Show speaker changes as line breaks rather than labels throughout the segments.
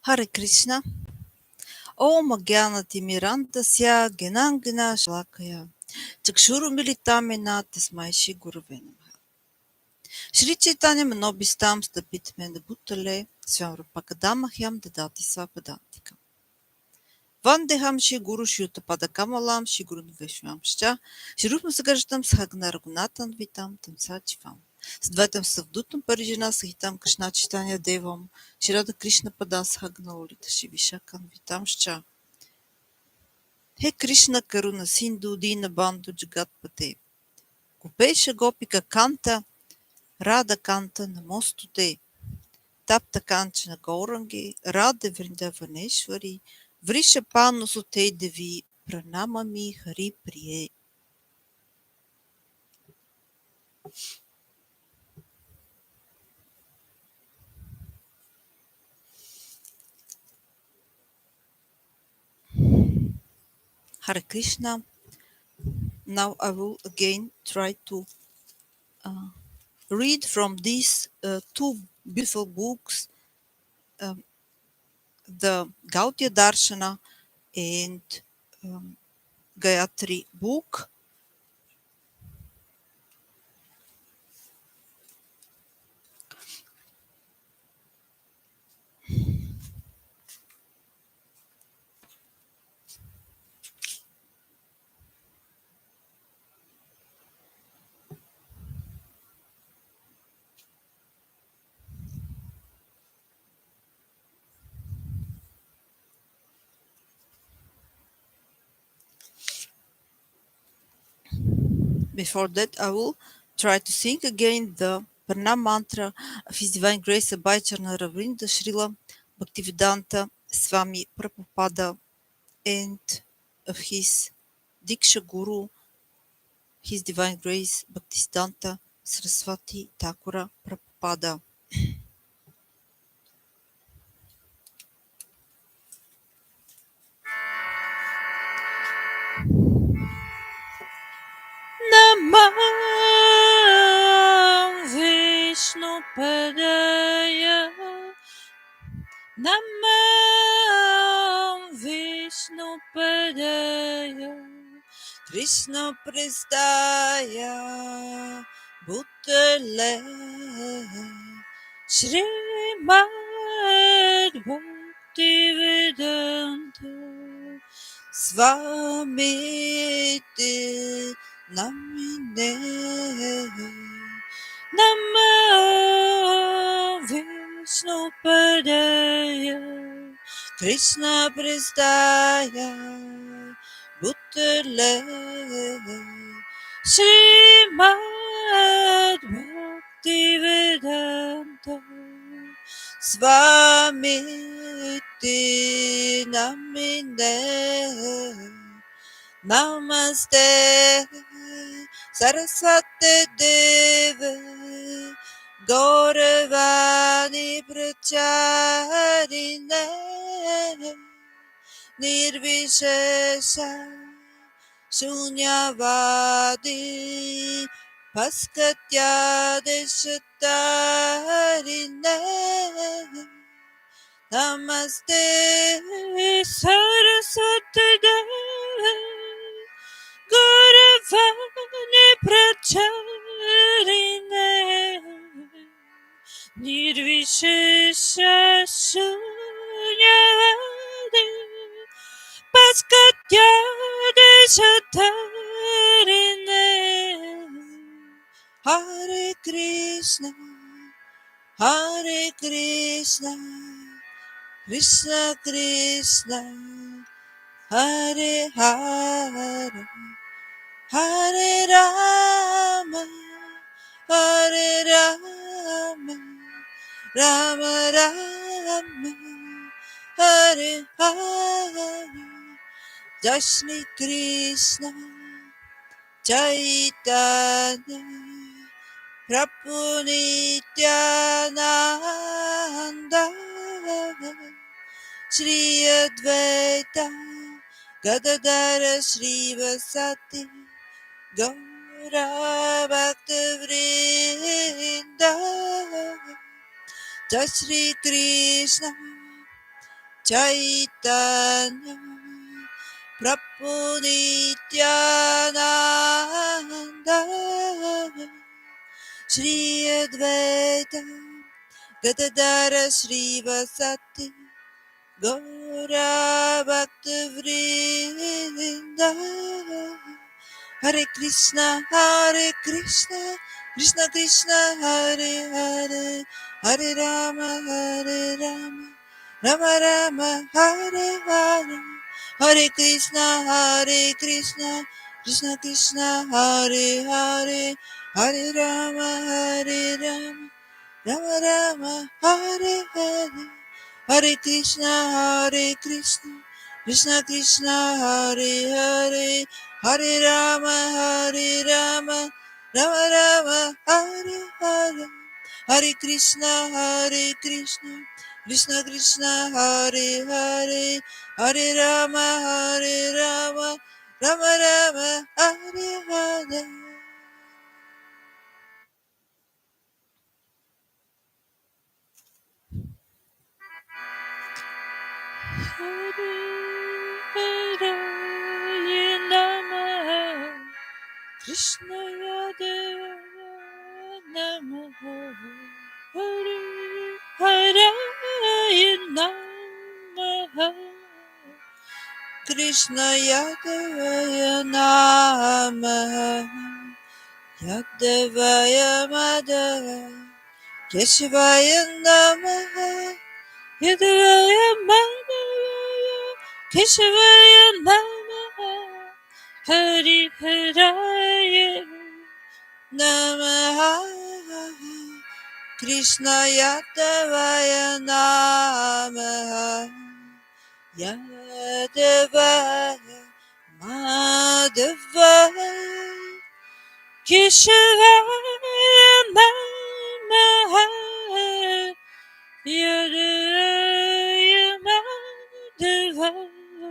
Hare Krishna. Om Gyanati Mirandasya Gnana Gna Shalakaya Chakshuru Militamena Tasmai Shri Gurave Namaha. Shri Chaitanya Manobistam Stapitmena Bhutale Swamrapakadamahyam Dadati Svapadantikam. Vandeham Shri Guru Shruta Kamalam Shri Guru Veshwamscha Shri Rupam Sagarjatam Sahagna Raghunathan Vitam Tamsachivam. С двойтым Савдутам Парижина Сахитам Кришна Читания Девам Шрада Кришна Пада Сахагна Лолита Шивишакам Витам Шча. He Krishna Karuna Sindhu Dina Bandhu Jagatpate Kupesha Gopika Kanta Radha Kanta Namostute Tapta Kanchana Gaurangi Radha Vrindavaneshwari Vrisha Panu Sute Devi Pranamami Hari Priye. Hare Krishna. Now I will again try to read from these two beautiful books, the Gaudyya Darsana and Gayatri book. Before that, I will try to sing again the Parama mantra of His Divine Grace Abhayacharna Vrnda Śrīla Bhaktisiddhānta Swami Prabhupāda and of his Diksha Guru, His Divine Grace Bhaktisiddhānta Sarasvati Ṭhākura Prabhupāda. Namah Vishnu Padaya Namah Vishnu Padaya Krishna Prestaya Bhutale Śrīmad Bhaktivedanta Swamiti Namine Namah Vishnu Padaya Krishna Prestaya Bhutale Śrīmad Bhaktivedanta Swamiti Namine Namaste Sarasvati Deve Gauravani Pracharine Nirvishesha Shunyavadi Paskatya Deshatarine Namaste Sarasvati Deve Gauravani Pracharine Nirvishesha Shunyavadi Paskatya Deshatarine. Hare Krishna, Hare Krishna, Krishna Krishna, Hare Hare, Hare Rama, Hare Rama, Rama Rama, Hare Hare. Jai Shri Krishna Chaitanya Prabhu Nityananda Shri Advaita Gadadara Shrivasati Gaura Bhakta Vrinda Jai Shri Krishna Chaitanya Prabhu Nityananda Shri Advaita Gadadara Srivasati Gaura Bhakta Vrinda Hare Krishna Krishna Krishna Hare Hare Hare Rama Rama Rama Hare Hare Hare Krishna Krishna Krishna Hare Hare Hare Rama Rama Rama Hare Hare Hare Krishna Krishna Krishna Hare Hare Hare Rama Rama Rama Hare Hare Hare Krishna Krishna Krishna Hare Hare Hare Rama Rama Rama Hare Hare. Krishna Yadeva Namaha Hare Hare Namaha Krishna Yadeva Namaha Yadevaya Madhava Keshivaya Namaha Yadevaya Madhava Keshivaya Namaha Hari Haraya Namaha Krishna Yadavaya Namaha Yadavaya Madhavaya Keshavaya Namaha Yadavaya Madhavaya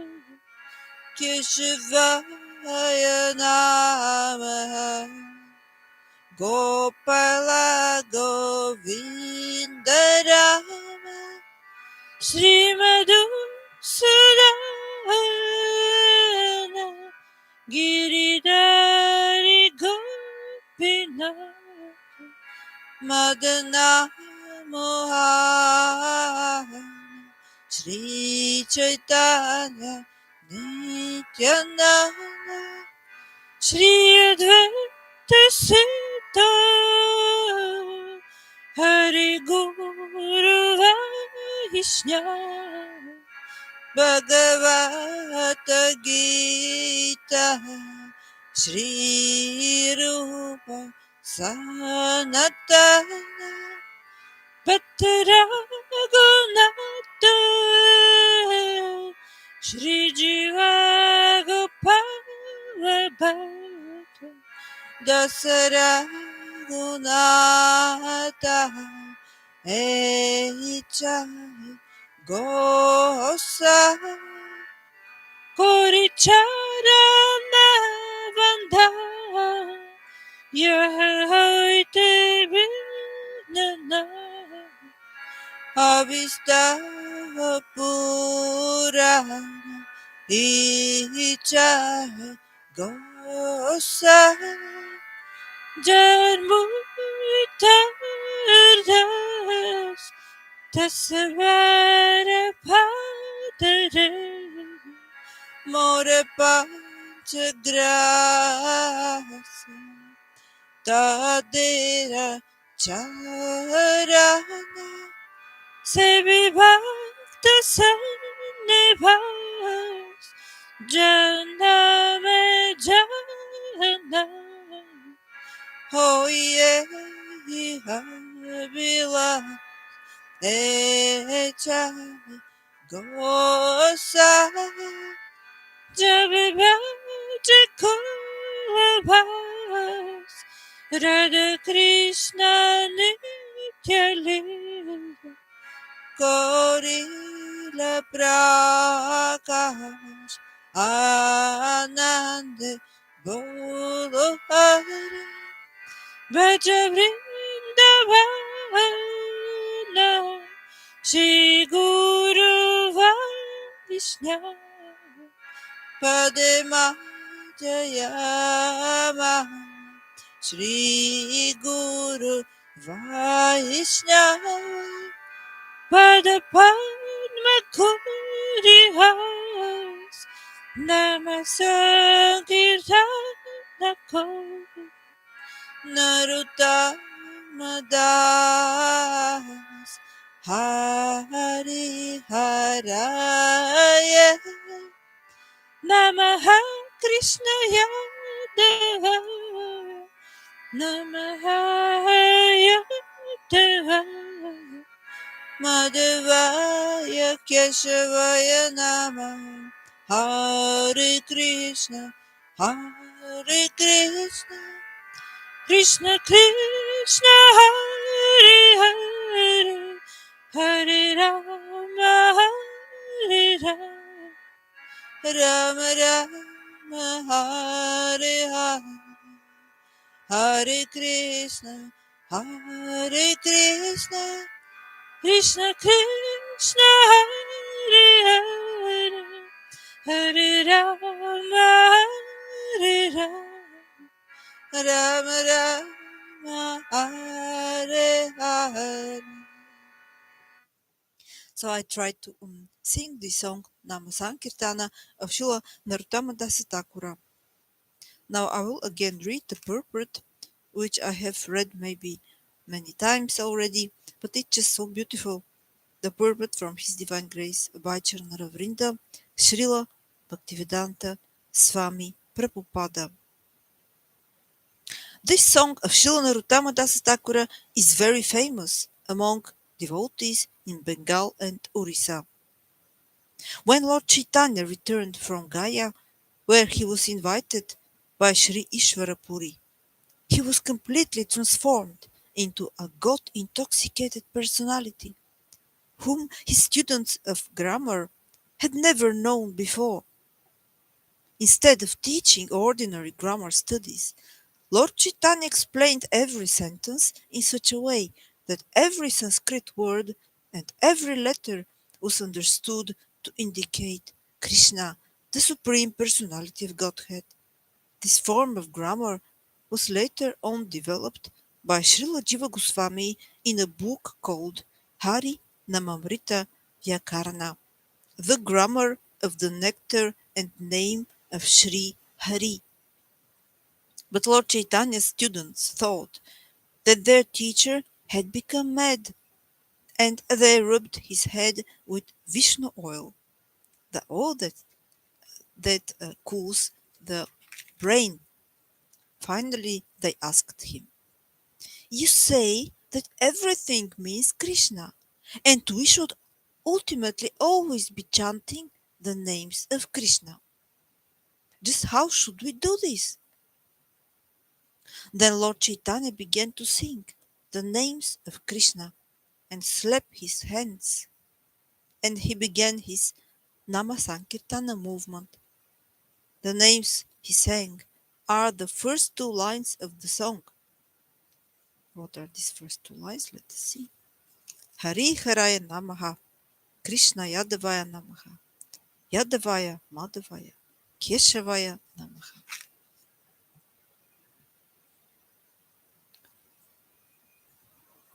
Keshavaya Namaha Gopala Govinda Rama Shri Madhusudana Giridhari Gopinath Madana Mohana Shri Chaitanya Nityananda Shri Advaita Siddha Hari Guru Vaishnava Bhagavata Gita Shri Rupa Sanatana Bhattaragunata Shri Jiva Gopala Bhatta Dasaragunata Eichai Gosa Koricharana Vanda Yahaite Vinana Avista Purana Ichai Gosa Jarmutardas Tasavara Padare More Panchagrasa Tadera Charana Sevi Bhakta Sanivas Janame Jana Oh yeah, Bila Echa Gosa Jabibajakovas Radha Krishna Nitya Lila Gaurila Prakash Anande Golohari Braja Vrindavana Shri Guru Krishna Padma Jayama Shri Guru Vaishnava Pada Padma Kuri Has Namasankirtana Kori Naruttama Das Hari Haraya Namaha Krishna Yadava Namaha Yadava Madhavaya Keshavaya Nama Hare Krishna Hare Krishna Krishna Krishna Hare Hare Hare Rama Hare Rama Rama Rama Hare Hare Hare Krishna Hare Krishna Krishna Krishna Hare Hare Hare Rama Hare Rama Rama Rama Hare Hare. So I tried to sing the song Nama Sankirtana of Srila Narottama Dasa Thakura. Now I will again read the purport, which I have read maybe many times already, but it's just so beautiful. The purport from His Divine Grace Abhayacharana Vrnda, Śrīla Bhaktisiddhānta Swami Prabhupāda. This song of Srila Narottama Dasa Thakura is very famous among devotees in Bengal and Orissa. When Lord Chaitanya returned from Gaya, where he was invited by Sri Ishwarapuri, he was completely transformed into a God-intoxicated personality, whom his students of grammar had never known before. Instead of teaching ordinary grammar studies, Lord Chaitanya explained every sentence in such a way that every Sanskrit word and every letter was understood to indicate Krishna, the Supreme Personality of Godhead. This form of grammar was later on developed by Srila Jiva Goswami in a book called Hari Namamrita Vyakarana, the grammar of the nectar and name of Sri Hari. But Lord Chaitanya's students thought that their teacher had become mad, and they rubbed his head with Vishnu oil, the oil that cools the brain. Finally, they asked him, "You say that everything means Krishna, and we should ultimately always be chanting the names of Krishna. Just how should we do this?" Then Lord Chaitanya began to sing the names of Krishna and slap his hands, and he began his Nama Sankirtana movement. The names he sang are the first two lines of the song. What are these first two lines? Let us see. Hari Haraya Namaha, Krishna Yadavaya Namaha, Yadavaya Madhavaya, Keshavaya Namaha.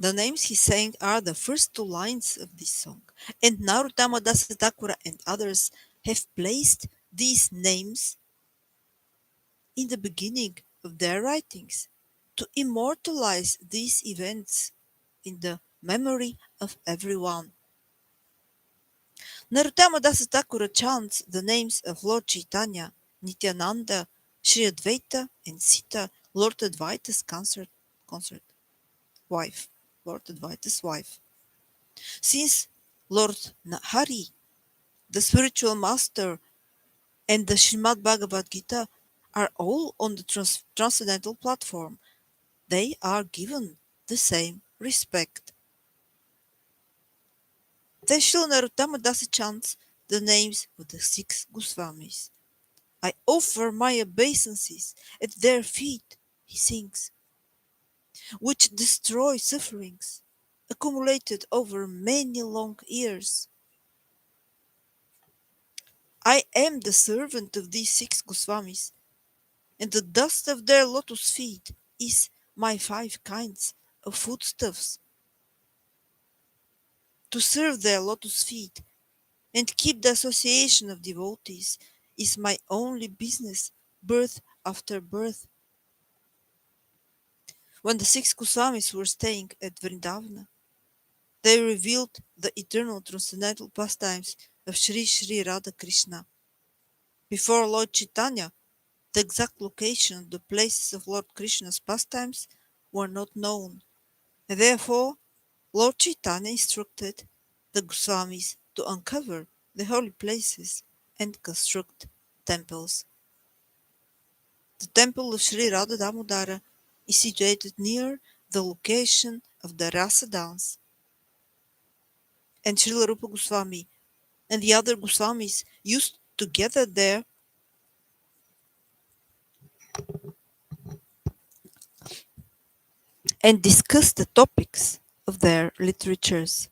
The names he sang are the first two lines of this song, and Narottama Dasa Thakura and others have placed these names in the beginning of their writings to immortalize these events in the memory of everyone. Narottama Dasa Thakura chants the names of Lord Chaitanya, Nityananda, Sri Advaita, and Sita, Lord Advaita's consort wife, Lord Advaita's wife. Since Lord Hari, the spiritual master, and the Srimad Bhagavad Gita are all on the transcendental platform, they are given the same respect. Then Srila Narottama Dasa chants the names of the six Goswamis. "I offer my obeisances at their feet," he sings, "which destroy sufferings accumulated over many long years. I am the servant of these 6 Goswamis, and the dust of their lotus feet is my 5 kinds of foodstuffs. To serve their lotus feet and keep the association of devotees is my only business, birth after birth. When the 6 Goswamis were staying at Vrindavana, they revealed the eternal transcendental pastimes of Sri Radha Krishna. Before Lord Chaitanya, the exact location of the places of Lord Krishna's pastimes were not known. Therefore, Lord Chaitanya instructed the Goswamis to uncover the holy places and construct temples. The temple of Sri Radha Damodara is situated near the location of the Rasa dance, and Srila Rupa Goswami and the other Goswamis used to gather there and discuss the topics of their literatures,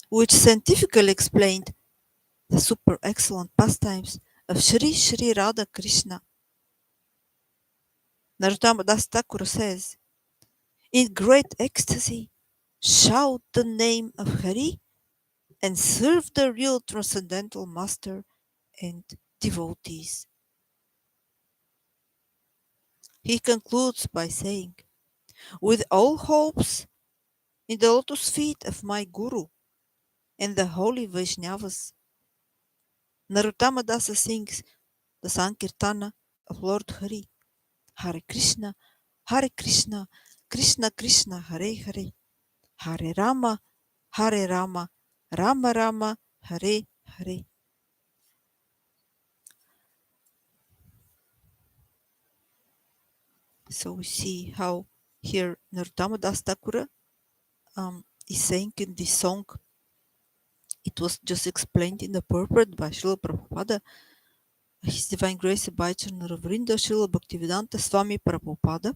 which scientifically explained the super excellent pastimes of Sri Radha Krishna. Narottama Das Thakur says, in great ecstasy, shout the name of Hari and serve the real transcendental master and devotees. He concludes by saying, with all hopes in the lotus feet of my Guru and the holy Vaishnavas, Narottama Dasa sings the Sankirtana of Lord Hari, Hare Krishna, Krishna Krishna, Hare Hare, Hare Rama, Rama Rama, Hare Hare. So we see how here Narottama Das Thakura is saying in this song. It was just explained in the purport by Srila Prabhupada, His Divine Grace Abhayacharya Vrnda Śrīla Bhaktisiddhānta Swami Prabhupāda,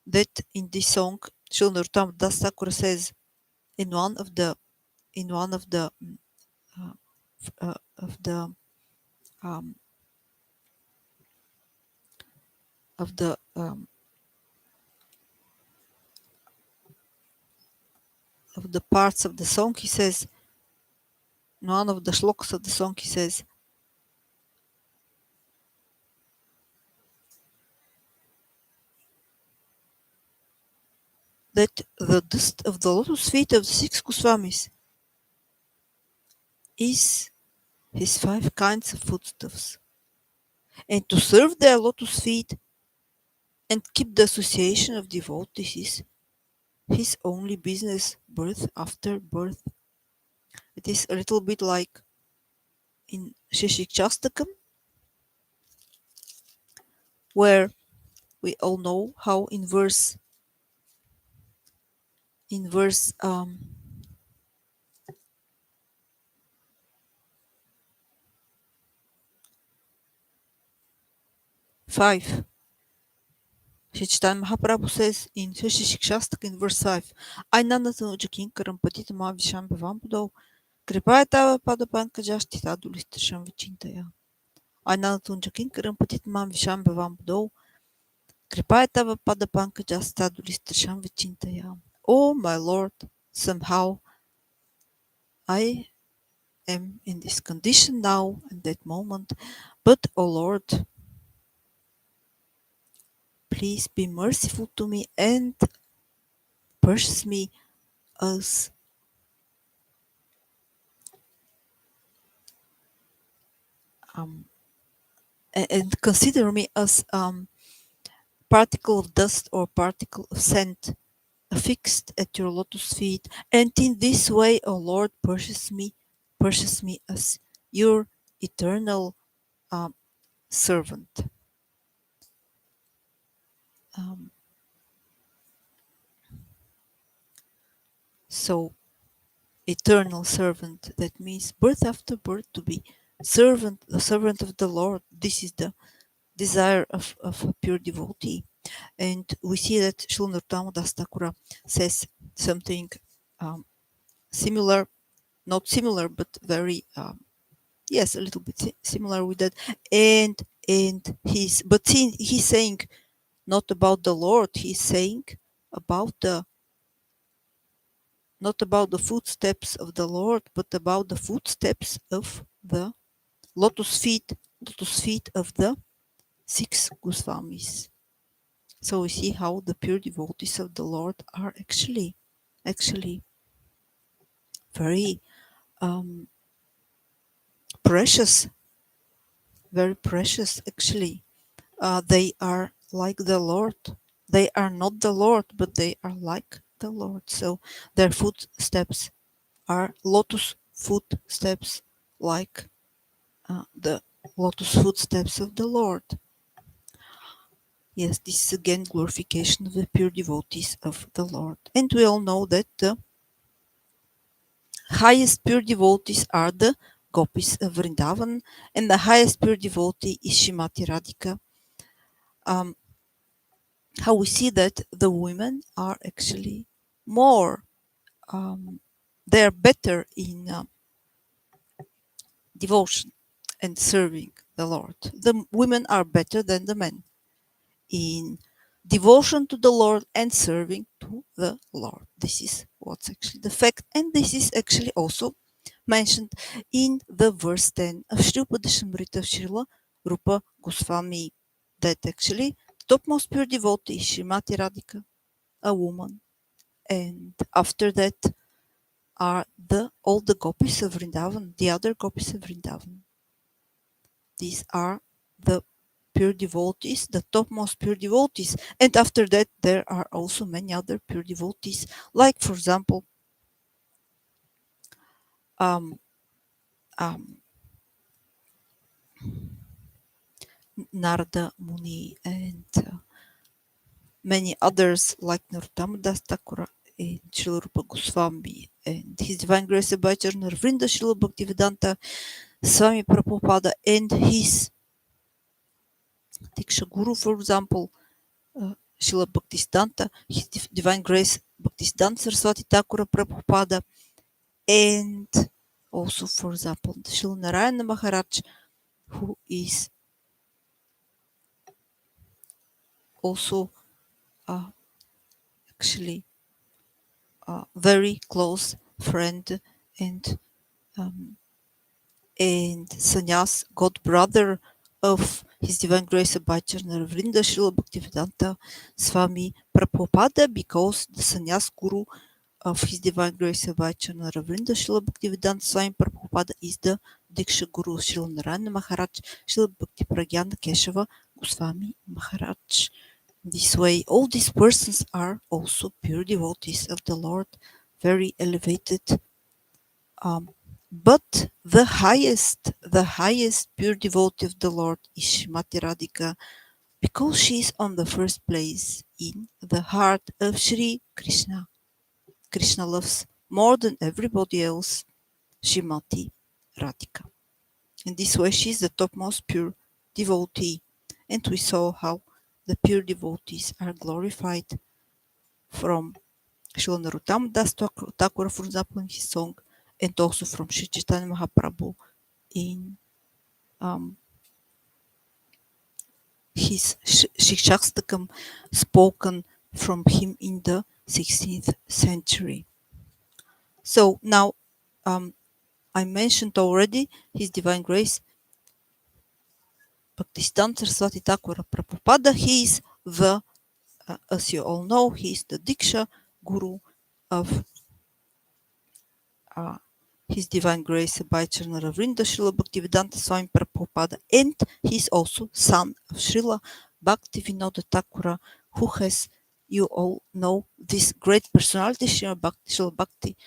that in this song Srila Narottama Das Thakura says in one of the uh, of the um, of the of the parts of the song, he says, in one of the shlokas of the song, he says, that the dust of the lotus feet of the 6 Goswamis is his 5 kinds of foodstuffs, and to serve their lotus feet and keep the association of devotees is his only business, birth after birth. It is a little bit like in Shishikshastakam, where we all know how in verse 5, Sri Chaitanya Mahaprabhu says in Shishikshastak in verse 5, Ainanatanu Jakinkaram Patitamā Visham Bhavam Kripaya Tava Pada Pankajashti Tadulistasham Vichintaya. Ainanatanu Jakinkaram Patitamā Visham Bhavam Kripaya Tava Pada Pankajashti Tadulistasham Vichintaya. Oh my Lord, somehow I am in this condition now in that moment, but oh Lord, please be merciful to me and purchase me as and consider me as particle of dust or particle of sand affixed at your lotus feet, and in this way, O Lord, purchase me as your eternal servant. So eternal servant, that means birth after birth, to be the servant of the Lord. This is the desire of a pure devotee. And we see that Srila Narottama Das Thakura says something similar, not similar, but very Yes, a little bit similar with that. And he's saying not about the Lord. He's saying about the not about the footsteps of the Lord, but about the footsteps of the lotus feet of the six Goswamis. So we see how the pure devotees of the Lord are actually very precious, very precious actually. They are like the Lord. They are not the Lord, but they are like the Lord. So their footsteps are lotus footsteps, like the lotus footsteps of the Lord. Yes, this is again glorification of the pure devotees of the Lord. And we all know that the highest pure devotees are the gopis of Vrindavan, and the highest pure devotee is Shrimati Radhika. How we see that the women are actually more, they are better in devotion and serving the Lord. The women are better than the men in devotion to the Lord and serving to the Lord. This is what's actually the fact, and this is actually also mentioned in the verse 10 of Sri Upadeshamrita of Srila Rupa Goswami, that actually topmost pure devotee is Srimati Radhika, a woman, and after that are all the gopis of Vrindavan, the other gopis of Vrindavan. These are the pure devotees, the topmost pure devotees. And after that, there are also many other pure devotees, like, for example, um, um, Narada Muni and many others, like Narottama Das Thakura and Srila Rupa Goswami and His Divine Grace Abhacharya Vrnda Srila Bhaktisiddhānta Swami Prabhupāda and his Diksha Guru, for example, Srila Bhaktisiddhānta, His Divine Grace Bhaktisiddhānta Sarasvati Ṭhākura Prabhupāda, and also, for example, Srila Narayana Maharaj, who is also actually a very close friend and sannyas god brother of His Divine Grace Abhacharya Vrnda Srila Bhaktisiddhānta Swami Prabhupāda, because the sannyas guru of His Divine Grace Abhacharya Vrnda Srila Bhaktisiddhānta Swami Prabhupāda is the Diksha Guru Srila Narayana Maharaj, Srila Bhakti Pragyana Keshava Goswami Maharaj. This way, all these persons are also pure devotees of the Lord, very elevated. But the highest pure devotee of the Lord is Srimati Radhika, because she is on the first place in the heart of Sri Krishna. Krishna loves more than everybody else Srimati Radhika. In this way, she is the topmost pure devotee. And we saw how the pure devotees are glorified from Srila Narottama Das Thakur, for example, in his song, and also from Sri Chaitanya Mahaprabhu in his Shikshakstakam, spoken from him in the 16th century. So now I mentioned already His Divine Grace Bhaktisiddhānta Sarasvati Ṭhākura Prabhupāda. He is the, as you all know, he is the Diksha Guru of His Divine Grace Abhacharya Vrnda Srila Bhaktivedanta Swami Prabhupada, and he is also son of Srila Bhaktivinoda Thakura, who has, you all know, this great personality, Srila Bhakti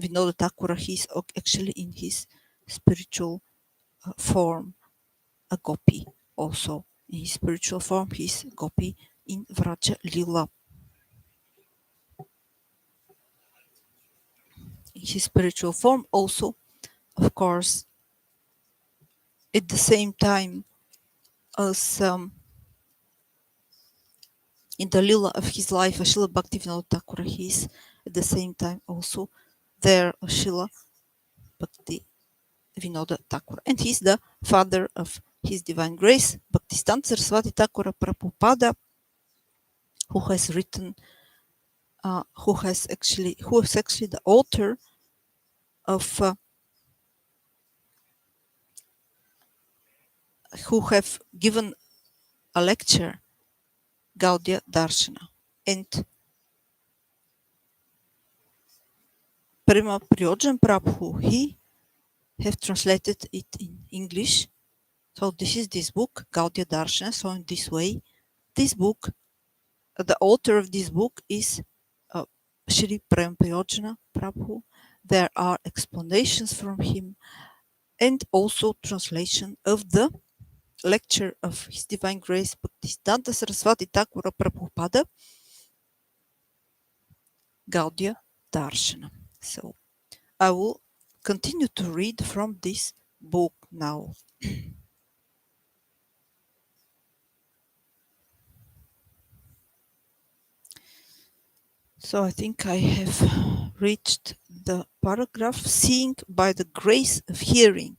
Vinoda Thakura. He is actually in his spiritual form a gopi, also in his spiritual form he is gopi in Vraja Lila. In his spiritual form also, of course, at the same time as in the lila of his life, Srila Bhaktivinoda Thakur, he is at the same time also there, Srila Bhakti Vinoda Thakur. And he's the father of His Divine Grace, Bhaktisiddhānta Sarasvati Thakura Prabhupāda, who has written, who is actually the author of, who have given a lecture, Gaudyia Darsana. And Prema Prayojana Prabhu, he have translated it in English. So this is this book, Gaudyia Darsana. So in this way, this book, the author of this book is Shri Prema Prayojana Prabhu. There are explanations from him and also translation of the lecture of His Divine Grace Bhaktisiddhānta Sarasvati Thakura Prabhupāda, Gaudyia Darshana. So I will continue to read from this book now. So I think I have reached the paragraph, seeing by the grace of hearing.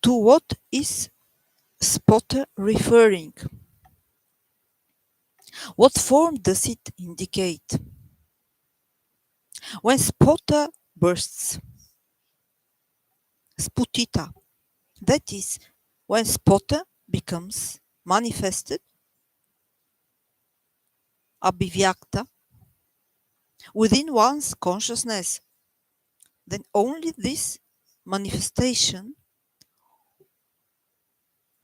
To what is spotter referring? What form does it indicate? When spotter bursts, sputita, that is, when spotter becomes manifested, abhivyakta, within one's consciousness, then only this manifestation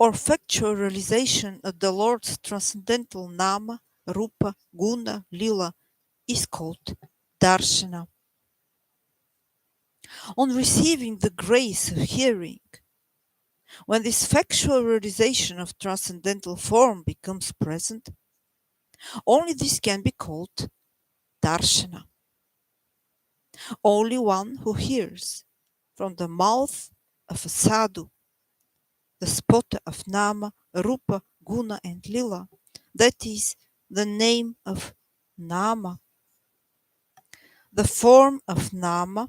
or factual realization of the Lord's transcendental Nama, Rupa, Guna, Lila is called Darshana. On receiving the grace of hearing, when this factual realization of transcendental form becomes present, only this can be called Darshana. Only one who hears from the mouth of a sadhu the spotter of Nama, Rupa, Guna and Lila, that is, the name of Nama, the form of Nama,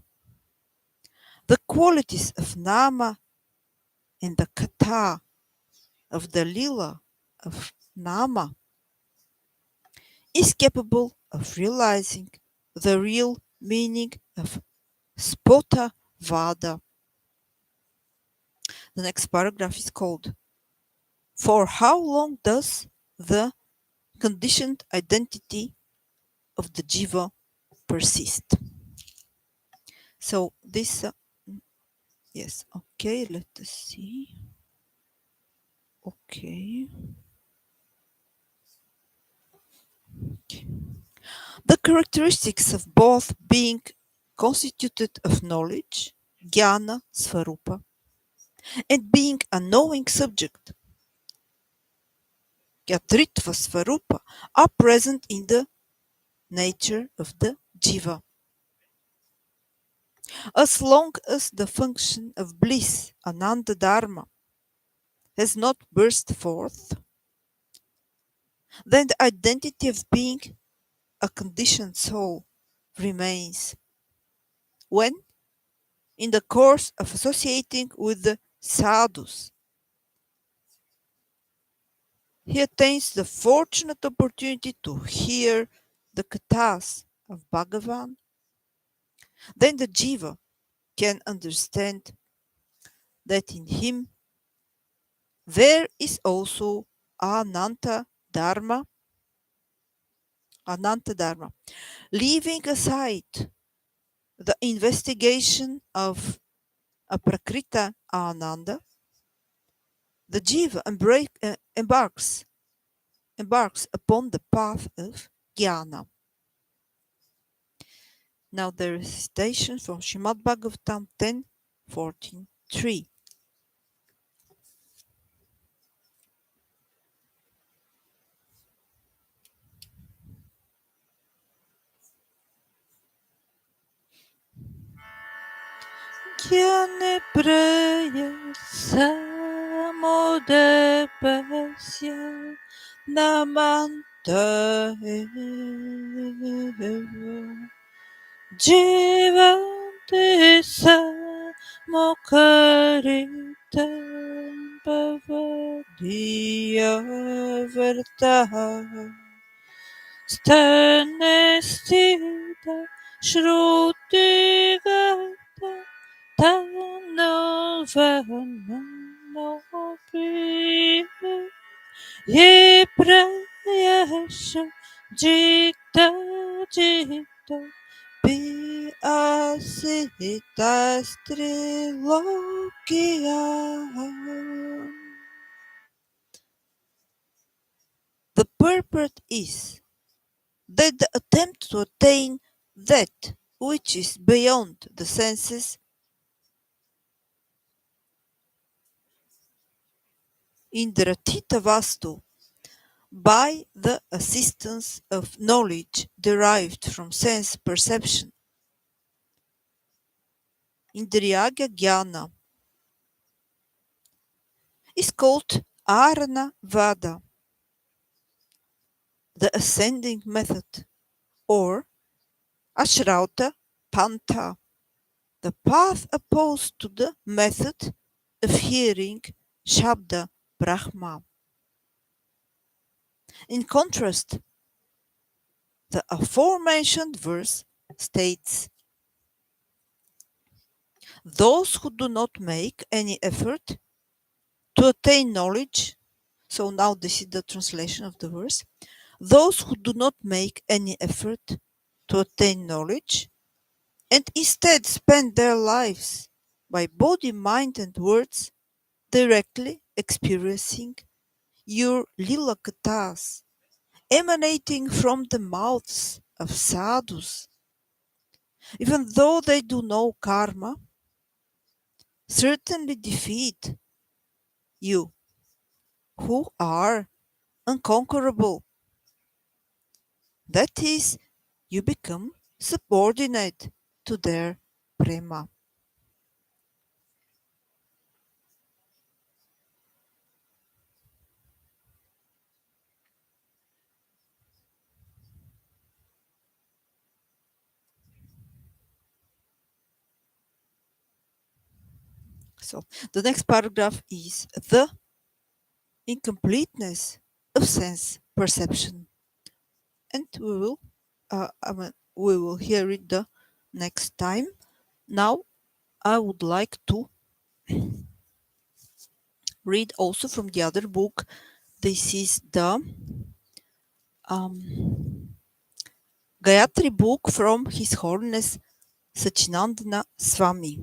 the qualities of Nama, and the kata of the Lila of Nama, is capable of realizing the real meaning of Spota Vada. The next paragraph is called, For how long does the conditioned identity of the jiva persist? So this, yes, okay, let us see. Okay. The characteristics of both being constituted of knowledge, jnana, svarupa, and being a knowing subject, gyatritva svarupa, are present in the nature of the jiva. As long as the function of bliss, ananda dharma, has not burst forth, then the identity of being a conditioned soul remains. When, in the course of associating with the sadhus, he attains the fortunate opportunity to hear the kathas of Bhagavan, then the jiva can understand that in him there is also Ananta Dharma, leaving aside the investigation of aprakrita Ananda, the jiva embarks upon the path of jnana. Now the recitation from Śrīmad Bhagavatam 10:14-3. Jnane praya samudepasya namantarasya जीवन्ते मुखरितं भवदीया वर्तः स्तनस्थिता श्रुतिगता तन्नवनमपि ये प्रयश जिता जिता Asitastrilokia. The purport is that the attempt to attain that which is beyond the senses in the Ratita Vastu by the assistance of knowledge derived from sense perception, Indriyaga Jnana, is called Arana Vada, the ascending method, or Ashrauta Pantha, the path opposed to the method of hearing Shabda Brahma. In contrast, the aforementioned verse states, those who do not make any effort to attain knowledge, so now this is the translation of the verse, those who do not make any effort to attain knowledge and instead spend their lives by body, mind and words directly experiencing your lila kathas emanating from the mouths of sadhus, even though they do no karma, certainly defeat you who are unconquerable. That is, you become subordinate to their prema. So the next paragraph is the incompleteness of sense perception, and we will hear it the next time. Now I would like to read also from the other book. This is the Gayatri book from His Holiness Sachinandana Swami.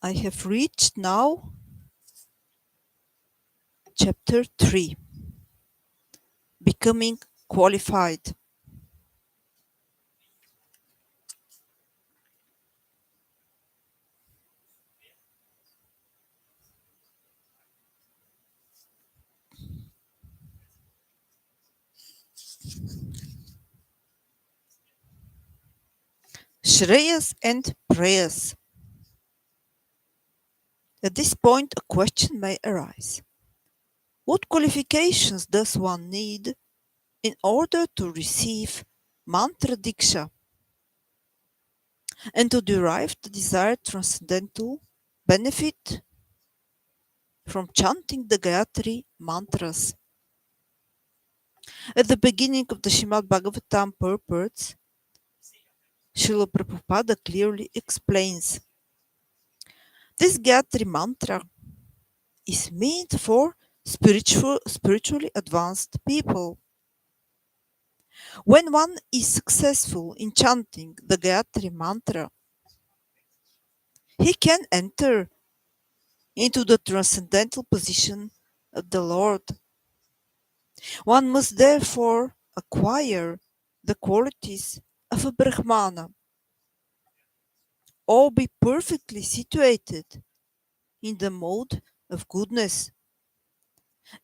I have reached now chapter 3, becoming qualified. Shreyas and prayas. At this point, a question may arise. What qualifications does one need in order to receive mantra diksha and to derive the desired transcendental benefit from chanting the Gayatri mantras? At the beginning of the Srimad Bhagavatam purports, Srila Prabhupāda clearly explains this Gayatri mantra is meant for spiritually advanced people. When one is successful in chanting the Gayatri mantra, he can enter into the transcendental position of the Lord. One must therefore acquire the qualities of a Brahmana or be perfectly situated in the mode of goodness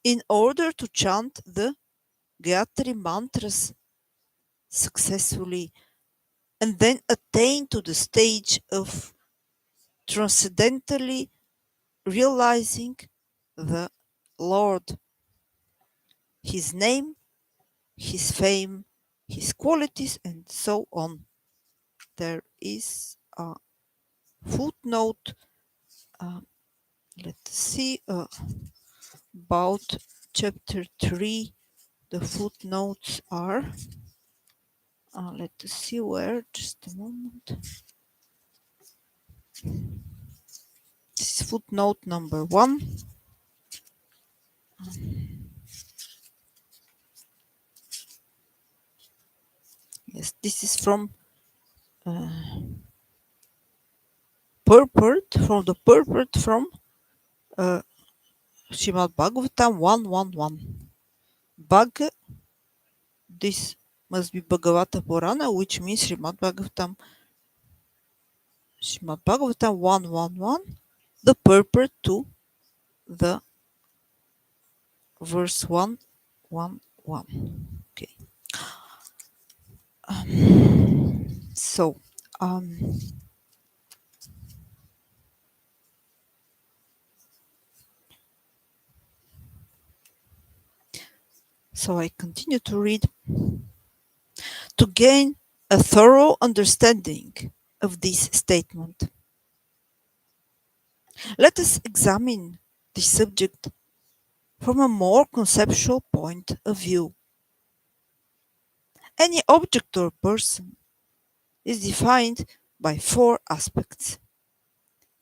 in order to chant the Gayatri mantras successfully and then attain to the stage of transcendentally realizing the Lord. his name, his fame, his qualities, and so on. There is a footnote. Let's see about chapter 3. The footnotes are. Let's see where. Just a moment. This is footnote number 1. Yes, this is from purport, from the purport from Srimad Bhagavatam 111. This must be Bhagavata Purana, which means Srimad Bhagavatam 111, the purport to the verse 111. Okay. So, I continue to read. To gain a thorough understanding of this statement, let us examine this subject from a more conceptual point of view. Any object or person is defined by 4 aspects: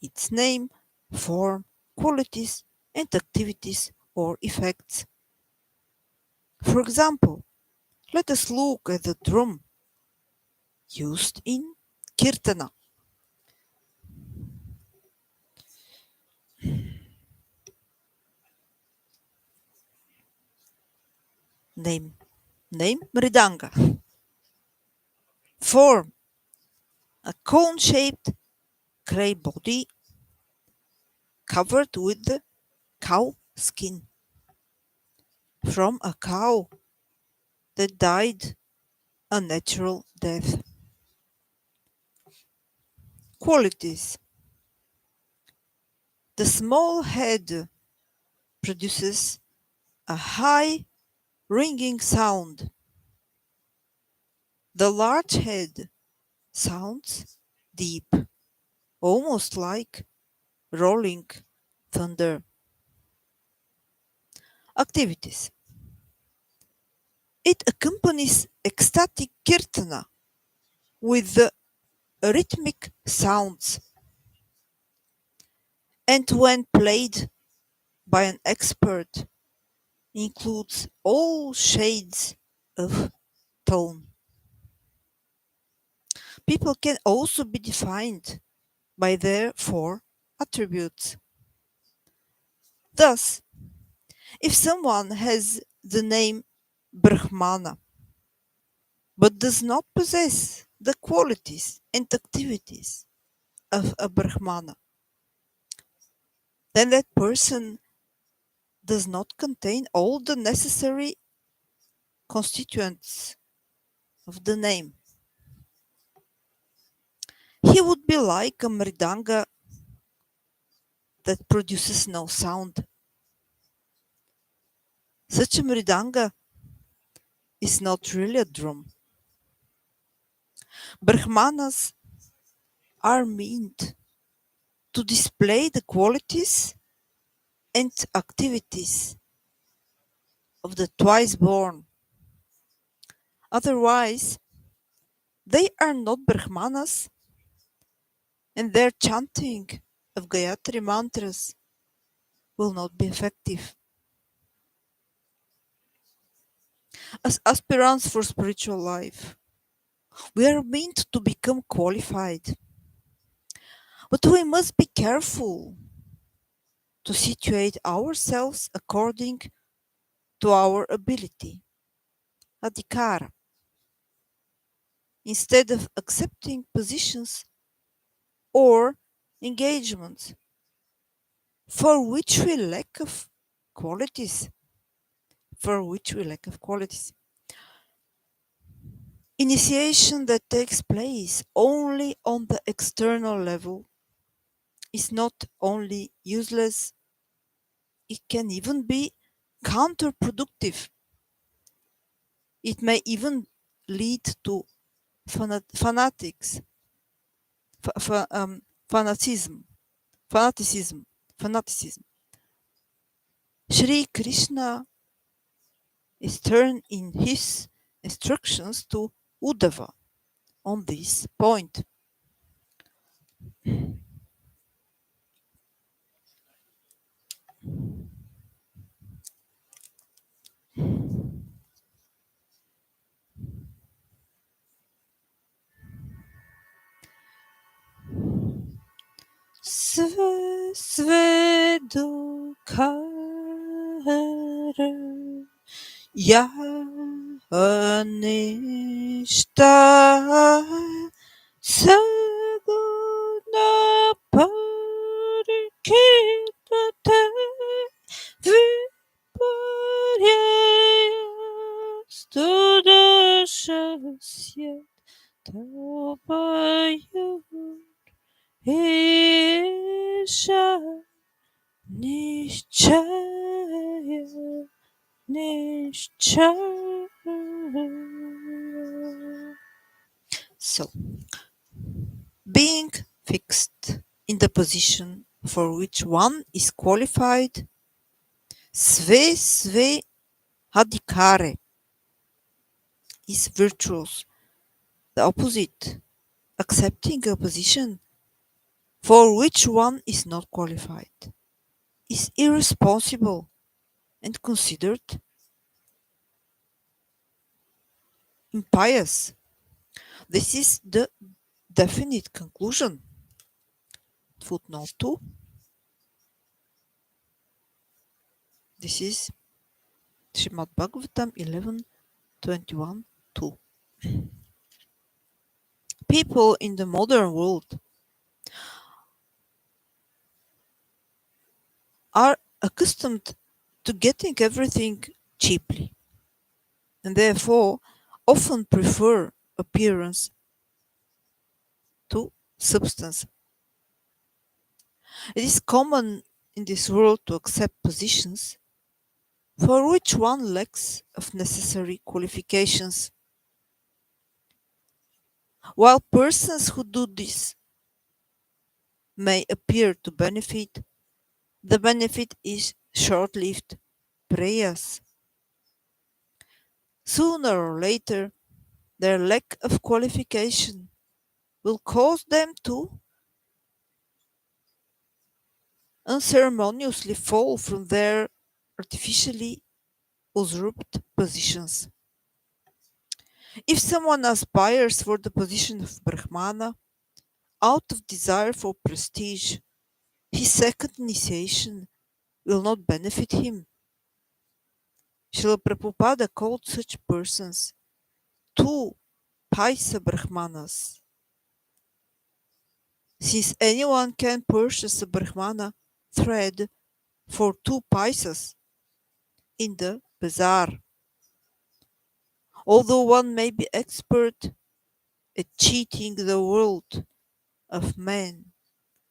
its name, form, qualities, and activities or effects. For example, let us look at the drum used in Kirtana. Name Mridanga. Form: a cone-shaped clay body covered with the cow skin from a cow that died a natural death. Qualities: the small head produces a high ringing sound. The large head sounds deep, almost like rolling thunder. Activities: it accompanies ecstatic kirtana with the rhythmic sounds, and when played by an expert, includes all shades of tone. People can also be defined by their 4 attributes. Thus, if someone has the name Brahmana but does not possess the qualities and activities of a Brahmana, then that person does not contain all the necessary constituents of the name. He would be like a mridanga that produces no sound. Such a mridanga is not really a drum. Brahmanas are meant to display the qualities and activities of the twice born. Otherwise, they are not Brahmanas, and their chanting of Gayatri mantras will not be effective. As aspirants for spiritual life, we are meant to become qualified, but we must be careful to situate ourselves according to our ability, adhikara, instead of accepting positions or engagements for which we lack of qualities. Initiation that takes place only on the external level is not only useless, it can even be counterproductive. It may even lead to fanatics, fanaticism, fanaticism, fanaticism. Sri Krishna is turned in his instructions to Uddhava on this point. Svedukara Yanishta Saguna Parikitate Viparyastudashasya Tapayu Isha Nishchaya Nishchaya. So, being fixed in the position for which one is qualified, sve sve hadikare is virtuous. The opposite, accepting a position for which one is not qualified, is irresponsible and considered impious. This is the definite conclusion. Footnote 2. This is Srimad Bhagavatam 11:21-2. People in the modern world are accustomed to getting everything cheaply and therefore often prefer appearance to substance. It is common in this world to accept positions for which one lacks of necessary qualifications. While persons who do this may appear to benefit, the benefit is short-lived prayas. Sooner or later, their lack of qualification will cause them to unceremoniously fall from their artificially usurped positions. If someone aspires for the position of Brahmana out of desire for prestige, his second initiation will not benefit him. Srila Prabhupāda called such persons two Paisa Brahmanas. Since anyone can purchase a Brahmana thread for 2 paisas in the bazaar, although one may be expert at cheating the world of men,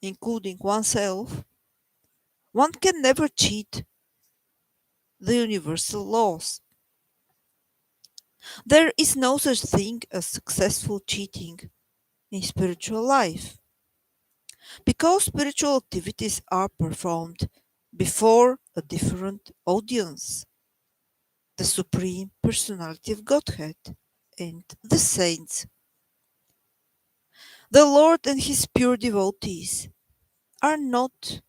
including oneself, one can never cheat the universal laws. There is no such thing as successful cheating in spiritual life, because spiritual activities are performed before a different audience, the Supreme Personality of Godhead and the saints. The Lord and his pure devotees are not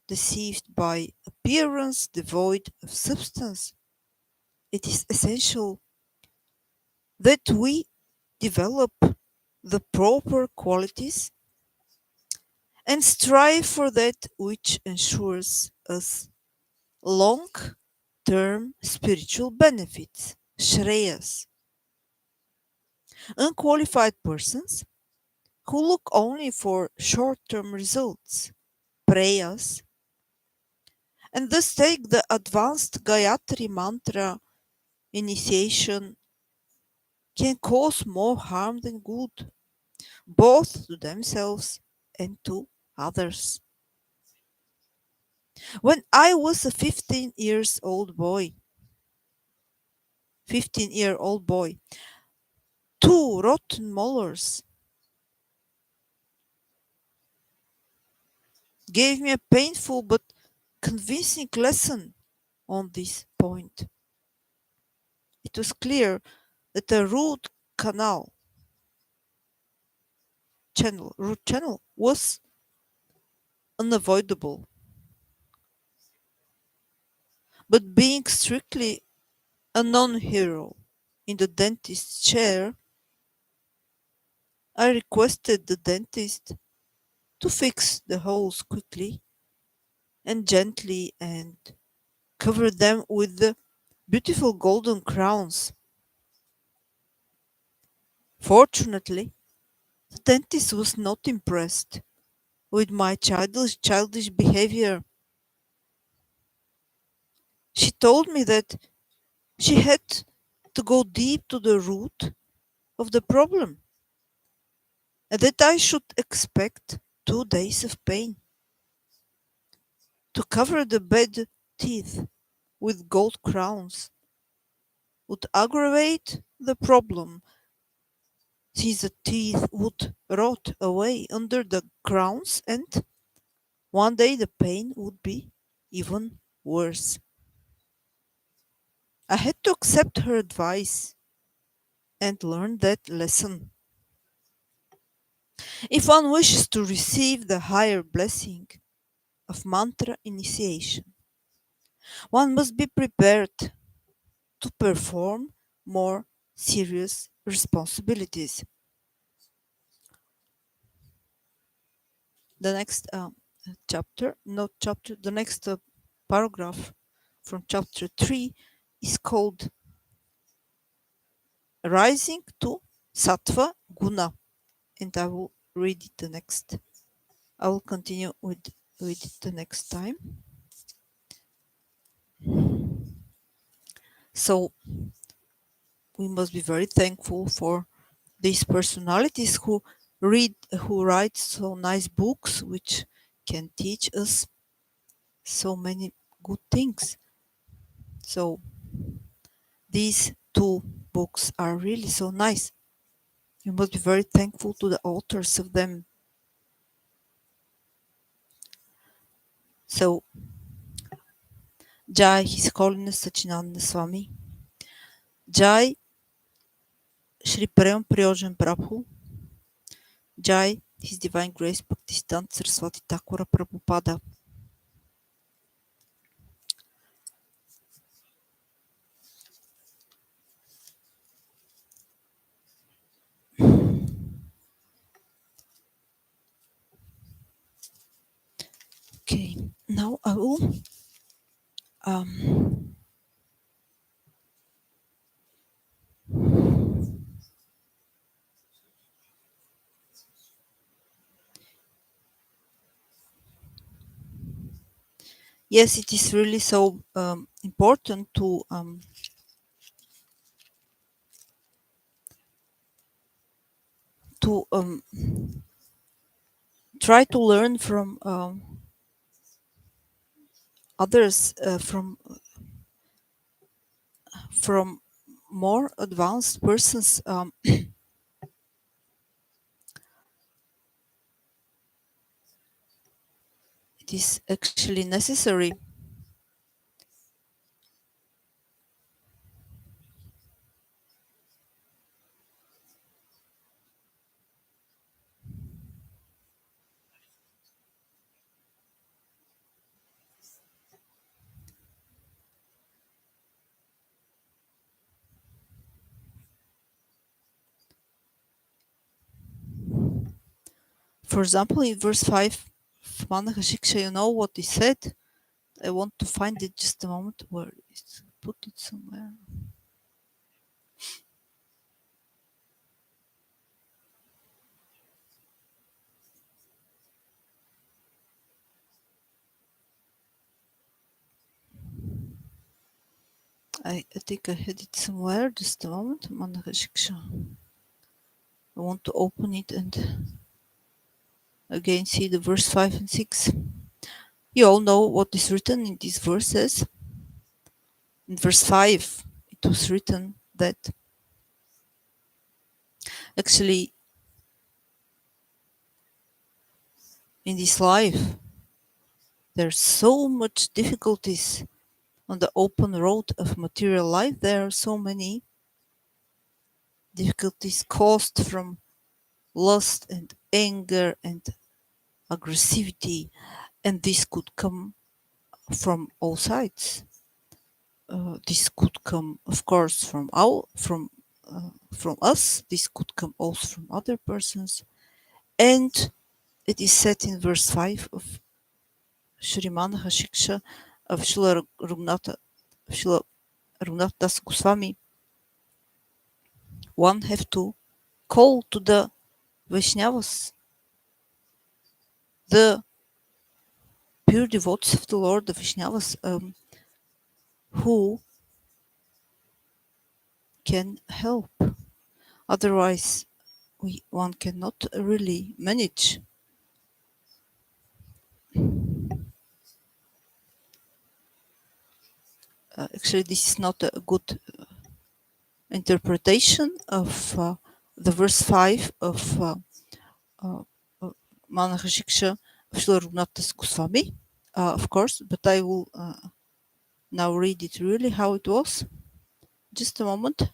deceived by appearance devoid of substance. It is essential that we develop the proper qualities and strive for that which ensures us long-term spiritual benefits, shreyas. Unqualified persons who look only for short-term results, prayas, and thus take the advanced Gayatri mantra initiation can cause more harm than good, both to themselves and to others. When I was a 15 years old boy, 15-year-old boy. 2 rotten molars gave me a painful but convincing lesson on this point. It was clear that a root channel was unavoidable. But being strictly a non-hero in the dentist's chair, I requested the dentist to fix the holes quickly and gently and cover them with the beautiful golden crowns. Fortunately, the dentist was not impressed with my childish behavior. She told me that she had to go deep to the root of the problem and that I should expect 2 days of pain. To cover the bad teeth with gold crowns would aggravate the problem, since the teeth would rot away under the crowns and one day the pain would be even worse. I had to accept her advice and learn that lesson. If one wishes to receive the higher blessing of mantra initiation, one must be prepared to perform more serious responsibilities. The next chapter, not chapter, the next paragraph from chapter 3 is called Rising to Sattva Guna, and I will read it the next. I will continue with it the next time. So we must be very thankful for these personalities who write so nice books which can teach us so many good things. So these 2 books are really so nice. You must be very thankful to the authors of them. So Jai His Holiness Sachinanda Swami, Jai Shri Prema Prayojana Prabhu, Jai His Divine Grace Bhaktisiddhānta Sarasvati Ṭhākura Prabhupāda. Okay, now I will yes, it is really so important to try to learn from others, from more advanced persons. It is actually necessary. For example, in verse 5 of Manahashiksha, you know what he said? I want to find it just a moment. Where is put it somewhere? I think I had it somewhere. Just a moment. Manahashiksha. I want to open it and again see the verse 5 and 6. You all know what is written in these verses. In verse 5, it it was written that actually in this life there's so much difficulties on the open road of material life. There are so many difficulties caused from lust and anger and aggressivity, and this could come from all sides. This could come, of course, from us. This could come also from other persons, and it is said in verse 5 of Shrimana Shiksha of Srila Raghunath Das Goswami. One have to call to the Vaishnavas, the pure devotees of the Lord, the Vaishnavas, who can help. Otherwise, one cannot really manage. Actually, this is not a good interpretation of the verse 5 of Manahashiksha of Srila Raghunath Goswami, of course, but I will now read it really how it was. Just a moment.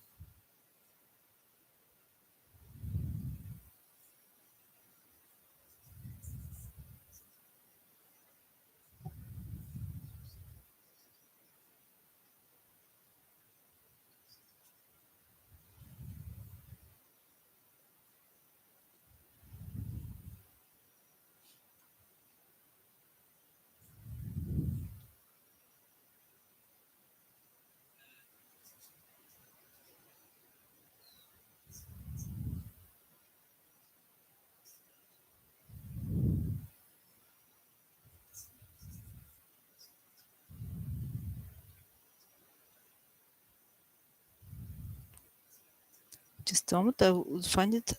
Just a moment, I will find it.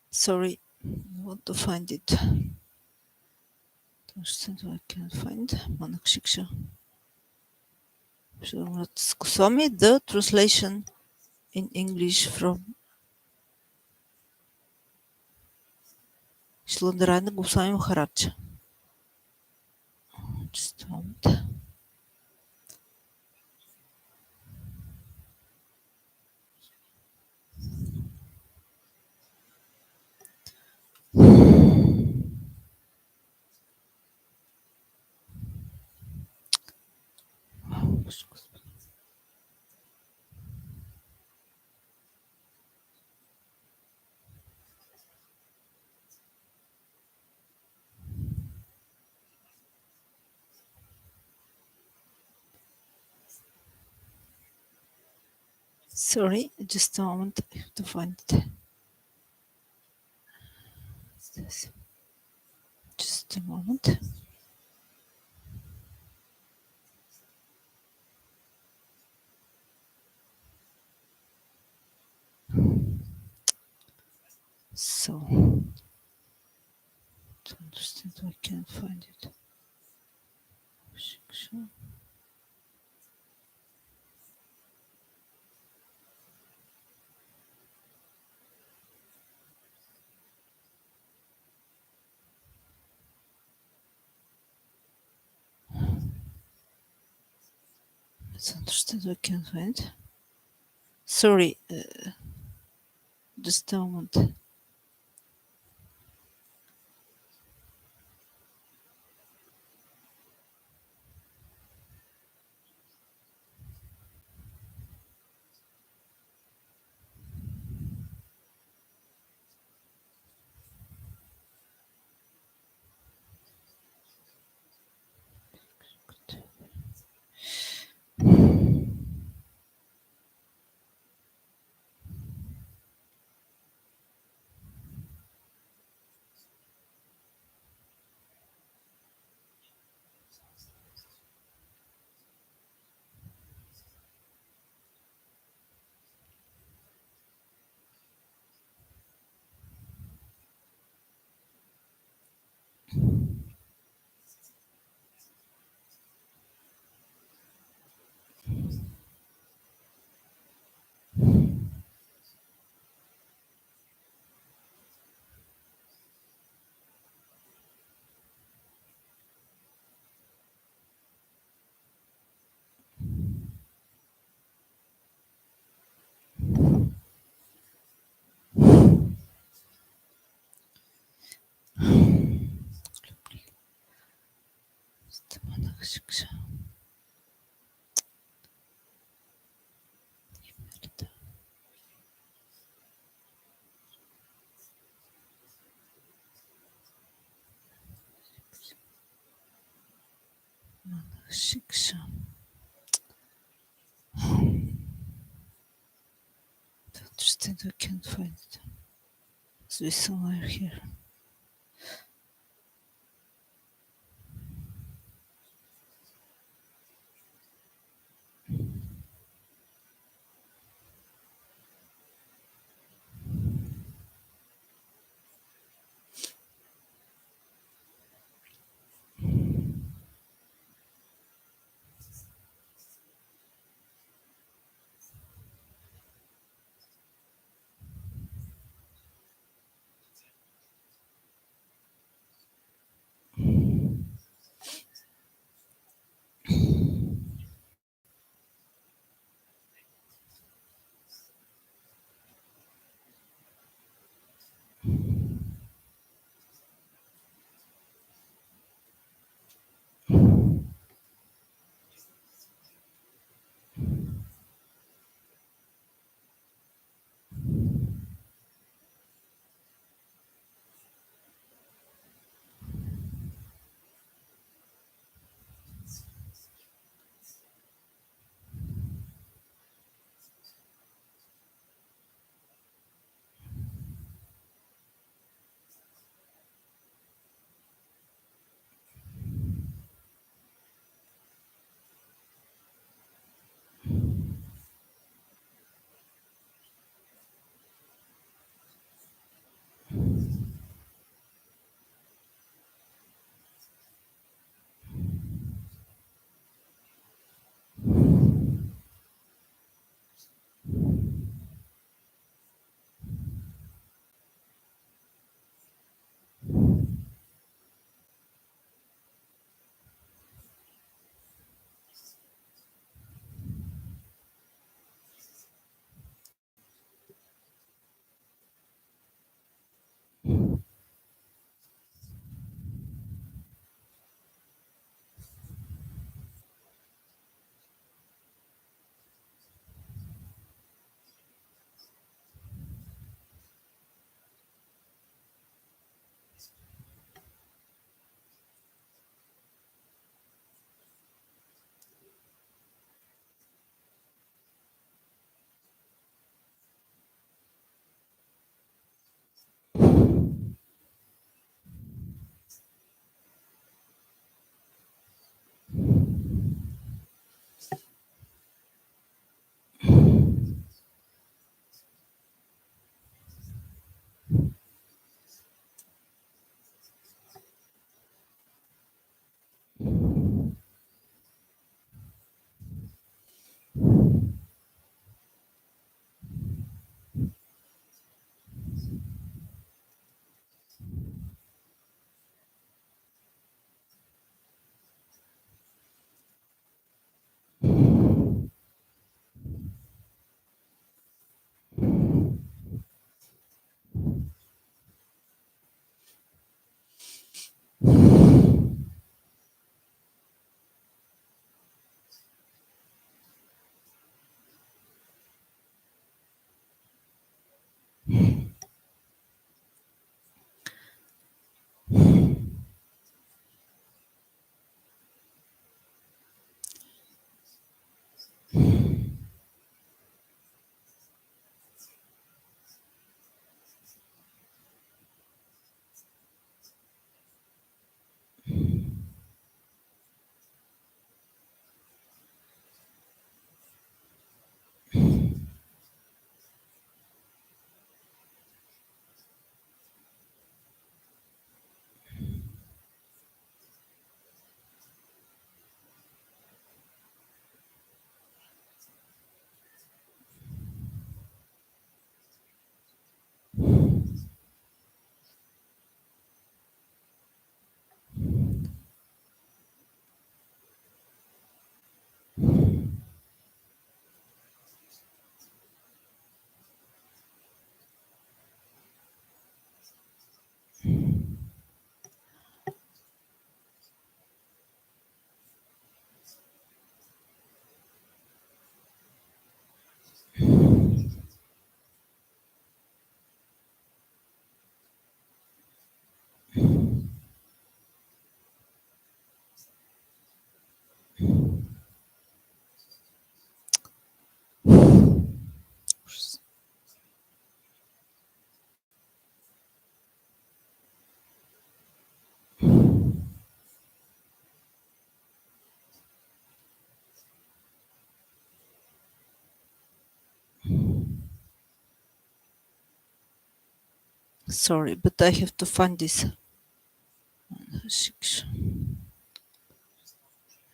Sorry, I want to find it. I can't find Manahashiksha. Raghunath Goswami, the translation in English from Srila Goswami Maharaj. Just a moment. Sorry, just a moment. I have to find it. Just a moment. So, to understand, I can't find it. Let's understand we can find. Sorry, just a moment. Shiksha. To understand, we can't find it. Must be somewhere here. Sorry, but I have to find this.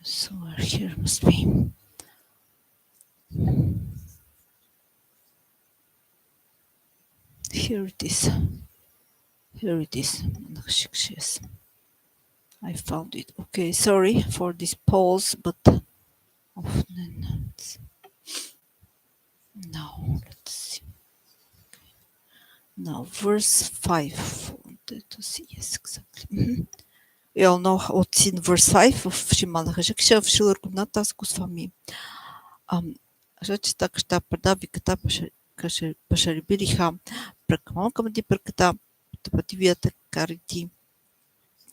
Somewhere here must be. Here it is. Here it is. Yes. I found it. Okay, sorry for this pause, but often now let's see. Now verse 5. To see, yes, exactly. We all know what's in verse 5 of Srimad Rajaksha of Śrīla Raghunath Goswami. Rzecz tak, że Pradavi Kata Pasharibiriha Prakamam Kamati Prakata Tapativyata Kariti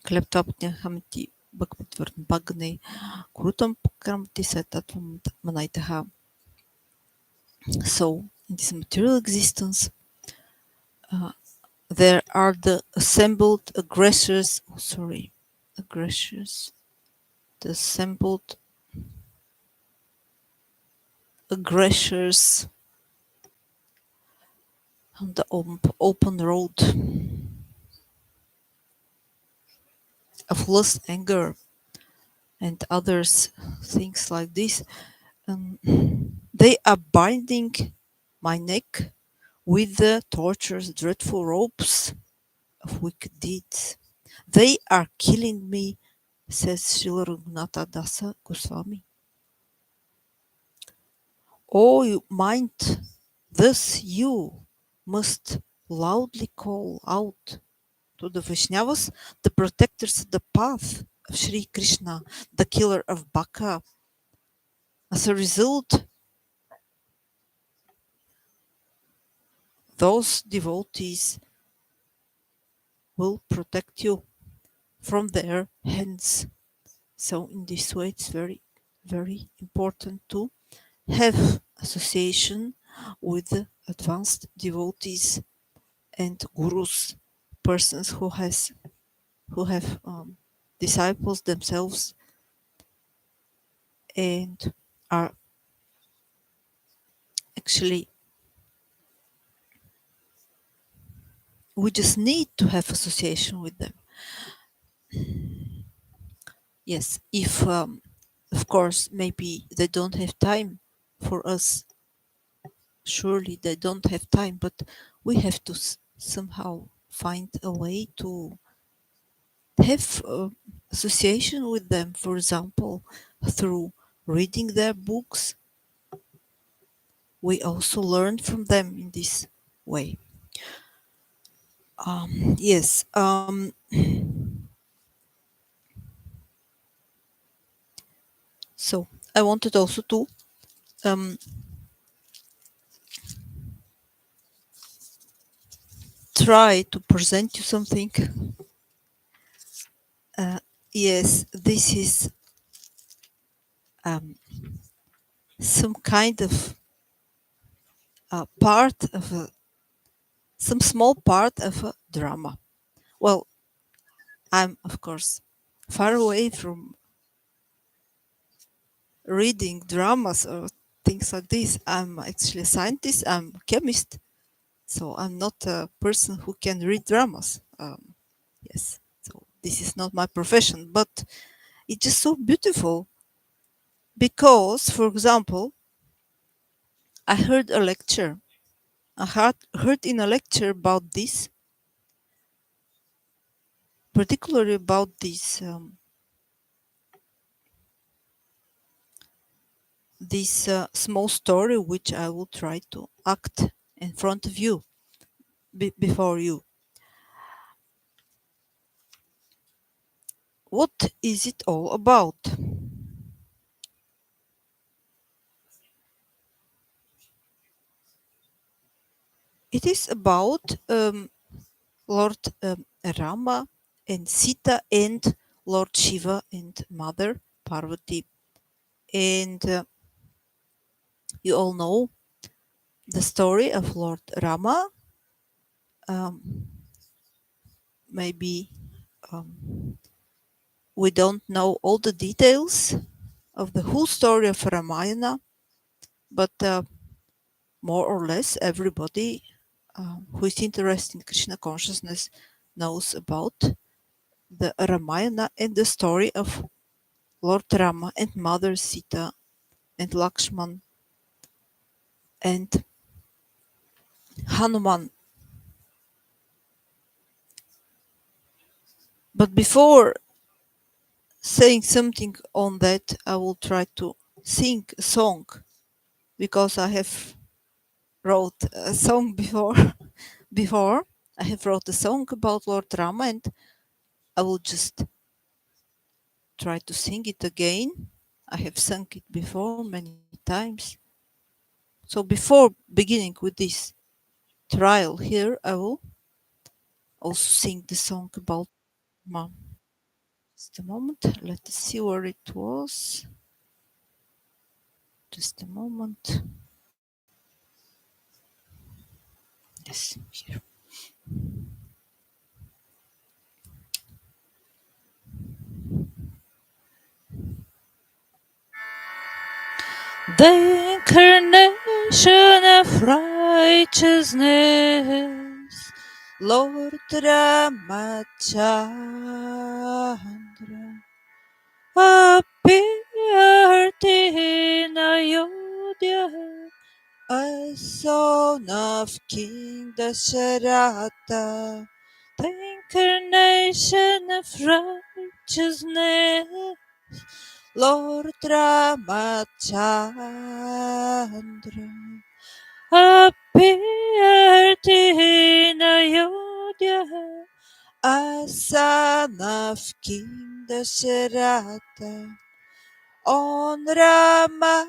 Kleptapnya Hamati Bhakpatvarn Bhagni Kurutam Kramati Satatvam Manaitaha. So, in this material existence, there are the assembled aggressors, the assembled aggressors on the open road of lust, anger, and others, things like this. They are binding my neck with the tortures, dreadful ropes of wicked deeds. They are killing me, says Śrīla Raghunatha Dasa Goswami. Oh, you mind, thus you must loudly call out to the Vaishnavas, the protectors of the path of Sri Krishna, the killer of Baka. As a result, those devotees will protect you from their hands. So in this way, it's very, very important to have association with advanced devotees and gurus, persons who have disciples themselves and are actually, we just need to have association with them. Yes, if of course maybe they don't have time for us, surely they don't have time, but we have to somehow find a way to have association with them, for example, through reading their books. We also learn from them in this way. Yes. So I wanted also to try to present you something. Yes, this is some kind of part of some small part of a drama. Well, I'm of course far away from reading dramas or things like this. I'm actually a scientist. I'm a chemist, so I'm not a person who can read dramas. Yes, so this is not my profession, but it's just so beautiful because, for example, I heard a lecture. I heard in a lecture about this, particularly about this small story, which I will try to act in front of you, before you. What is it all about? It is about Lord Rama and Sita and Lord Shiva and Mother Parvati. And you all know the story of Lord Rama. Maybe we don't know all the details of the whole story of Ramayana, but more or less everybody who is interested in Krishna consciousness knows about the Ramayana and the story of Lord Rama and Mother Sita and Lakshman and Hanuman. But before saying something on that, I will try to sing a song because I have wrote a song before. Before I have wrote a song about Lord Rama, and I will just try to sing it again. I have sung it before many times. So before beginning with this trial here, I will also sing the song about Rama. Just a moment. Let us see where it was. Just a moment. Yes, here. The incarnation of righteousness, Lord Ramachandra, appeared in Ayodya, a son of King Dasharatha. The incarnation of righteousness, Lord Ramachandra, appeared in Ayodya, a son of King Dasharatha. On Rama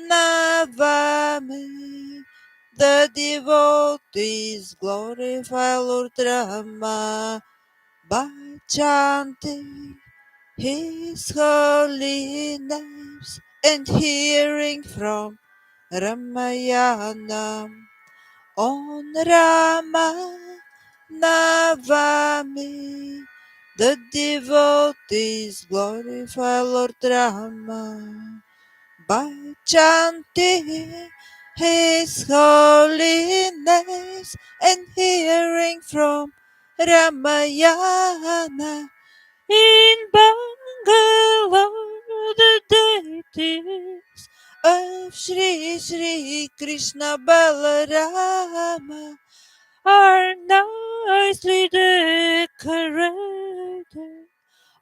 Navami, the devotees glorify Lord Rama by chanting His holy names and hearing from Ramayana. On Rama Navami, the devotees glorify Lord Rama by chanting His holy names and hearing from Ramayana. In Bangalore, the deities of Shri Krishna Balarama are nicely decorated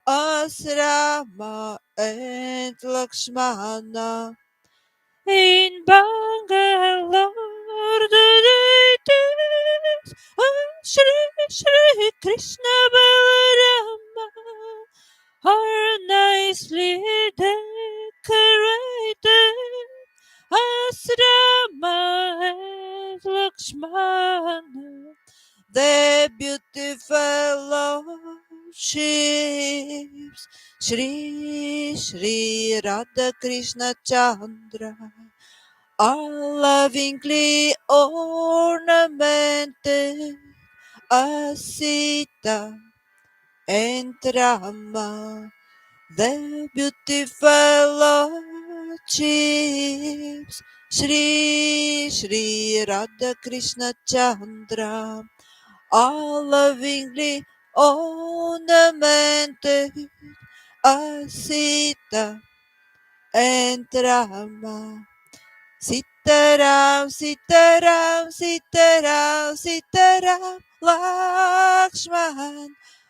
as Rama and Lakshmana. In Bangalore, the deities of Shri Krishna Balarama are nicely decorated as Rama and Lakshmana. The beautiful lordships, Shri Radha Krishna Chandra, are lovingly ornamented as Sita and Rama. The beautiful lordships, Shri Radha Krishna Chandra, are lovingly ornamented as Sita and Rama. Sitaram, Sitaram, Sitaram, Sitaram, Lakshman,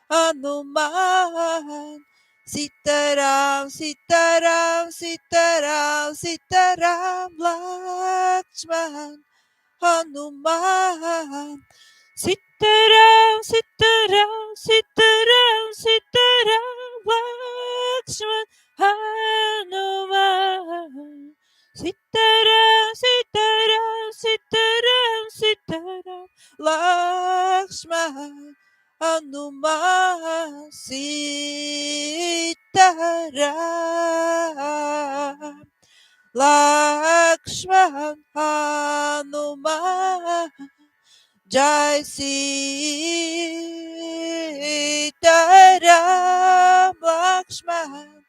Hanuman. Sitaram, Sitaram, Sitaram, Sitaram, Lakshman, Hanuman. Sitaram, Sitaram, Sitaram, Sitaram, Lakshman, Hanuman. Sitaram, Sitaram, Sitaram, Sitaram, Lakshman, Hanuman. Sitaram, Lakshman, Hanuman. Jai Sitaram, Lakshman,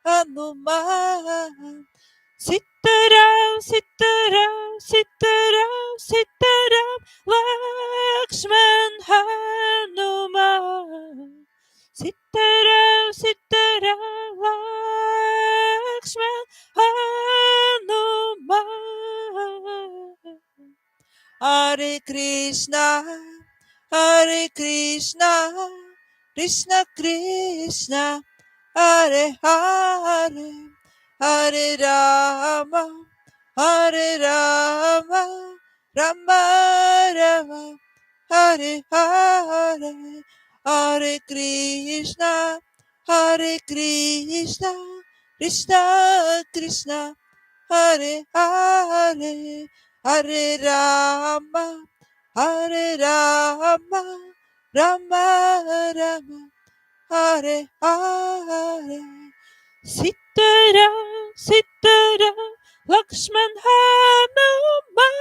Hanuman. Sitaram, Sitaram, Sitaram, Sitaram,
Lakshman Hanuman. Sitaram, Sitaram, Lakshman Hanuman.
Hare Krishna, Hare Krishna, Krishna Krishna, Hare Hare, Hare Rama, Hare Rama, Rama Rama, Hare Hare, Hare Krishna, Hare Krishna, Krishna Krishna, Hare Hare, Hare Rama, Hare Rama, Rama Rama, Hare Hare.
Sitaram, Sitaram, Lakshman Hanuman.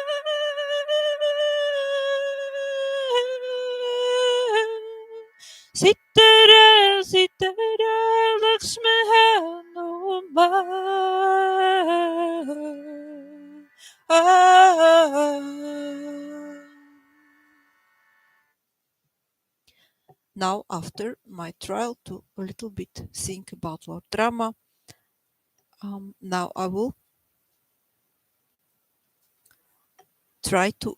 Sitaram, Sitaram, Lakshman Hanuman.
Now, after my trial to a little bit think about Lord Rama, now I will try to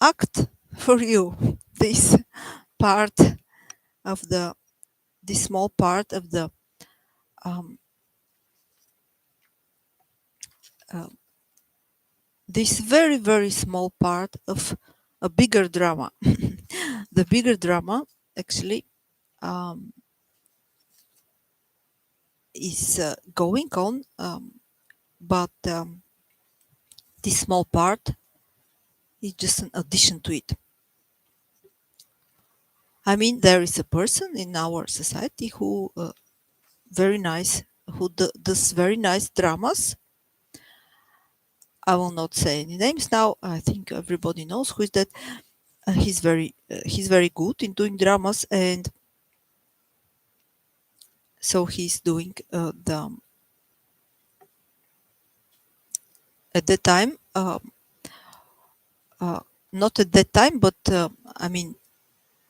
act for you this part of this small part of the this very very small part of a bigger drama. The bigger drama actually is going on, but this small part is just an addition to it. I mean, there is a person in our society who very nice, who does very nice dramas. I will not say any names now. I think everybody knows who is that. He's very good in doing dramas, and so he's doing the at that time. Not at that time, but I mean,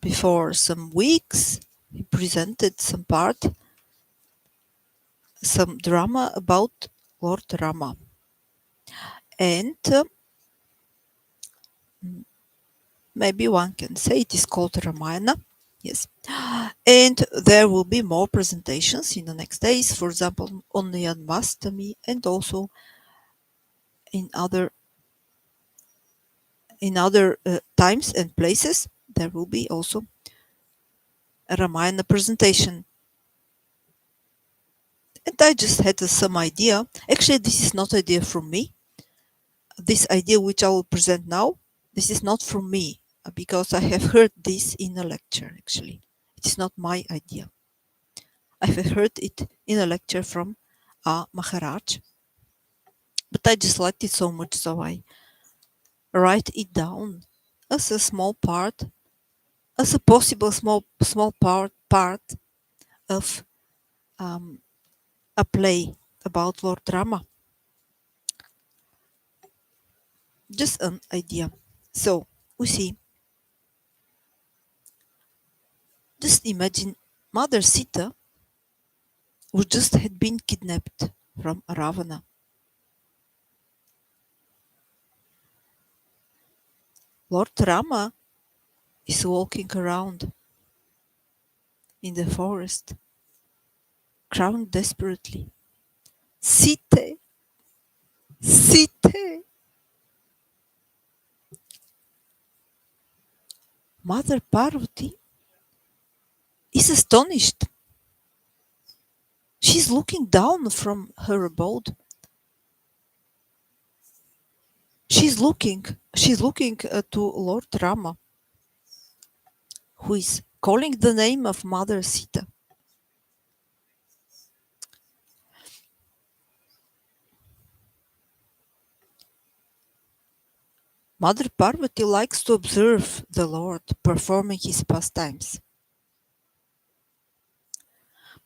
before some weeks, he presented some drama about Lord Rama, and maybe one can say it is called Ramayana. Yes, and there will be more presentations in the next days. For example, on Janmastami, and also in other times and places. There will be also a Ramayana presentation. And I just had some idea. Actually, this is not idea from me. This idea which I will present now, this is not from me, because I have heard this in a lecture. Actually, it is not my idea. I have heard it in a lecture from Maharaj, but I just liked it so much, so I write it down as a small part, as a possible small part of a play about Lord Rama. Just an idea. So we see. Just imagine Mother Sita, who just had been kidnapped from Ravana. Lord Rama is walking around in the forest, crying desperately, Sita, Sita. Mother Parvati is astonished. She's looking down from her abode. She's looking to Lord Rama, who is calling the name of Mother Sita. Mother Parvati likes to observe the Lord performing his pastimes.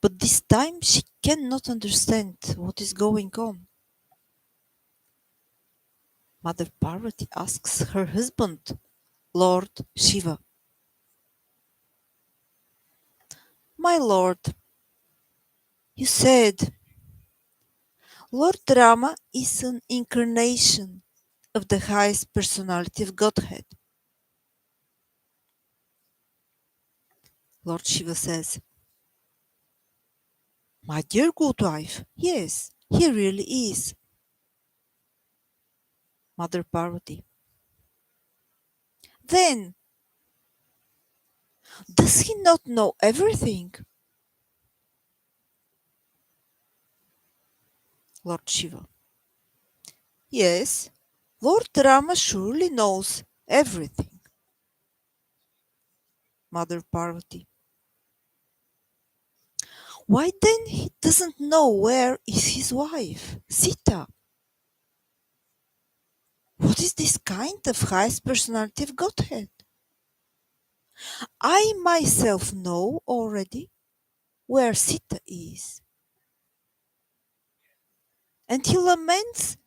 But this time she cannot understand what is going on. Mother Parvati asks her husband, Lord Shiva, My Lord, you said Lord Rama is an incarnation of the highest personality of Godhead. Lord Shiva says, My dear good wife, yes, he really is. Mother Parvati, then, does he not know everything? Lord Shiva, yes, Lord Rama surely knows everything. Mother Parvati, why then he doesn't know where is his wife, Sita? What is this kind of highest personality of Godhead? I myself know already where Sita is. And he laments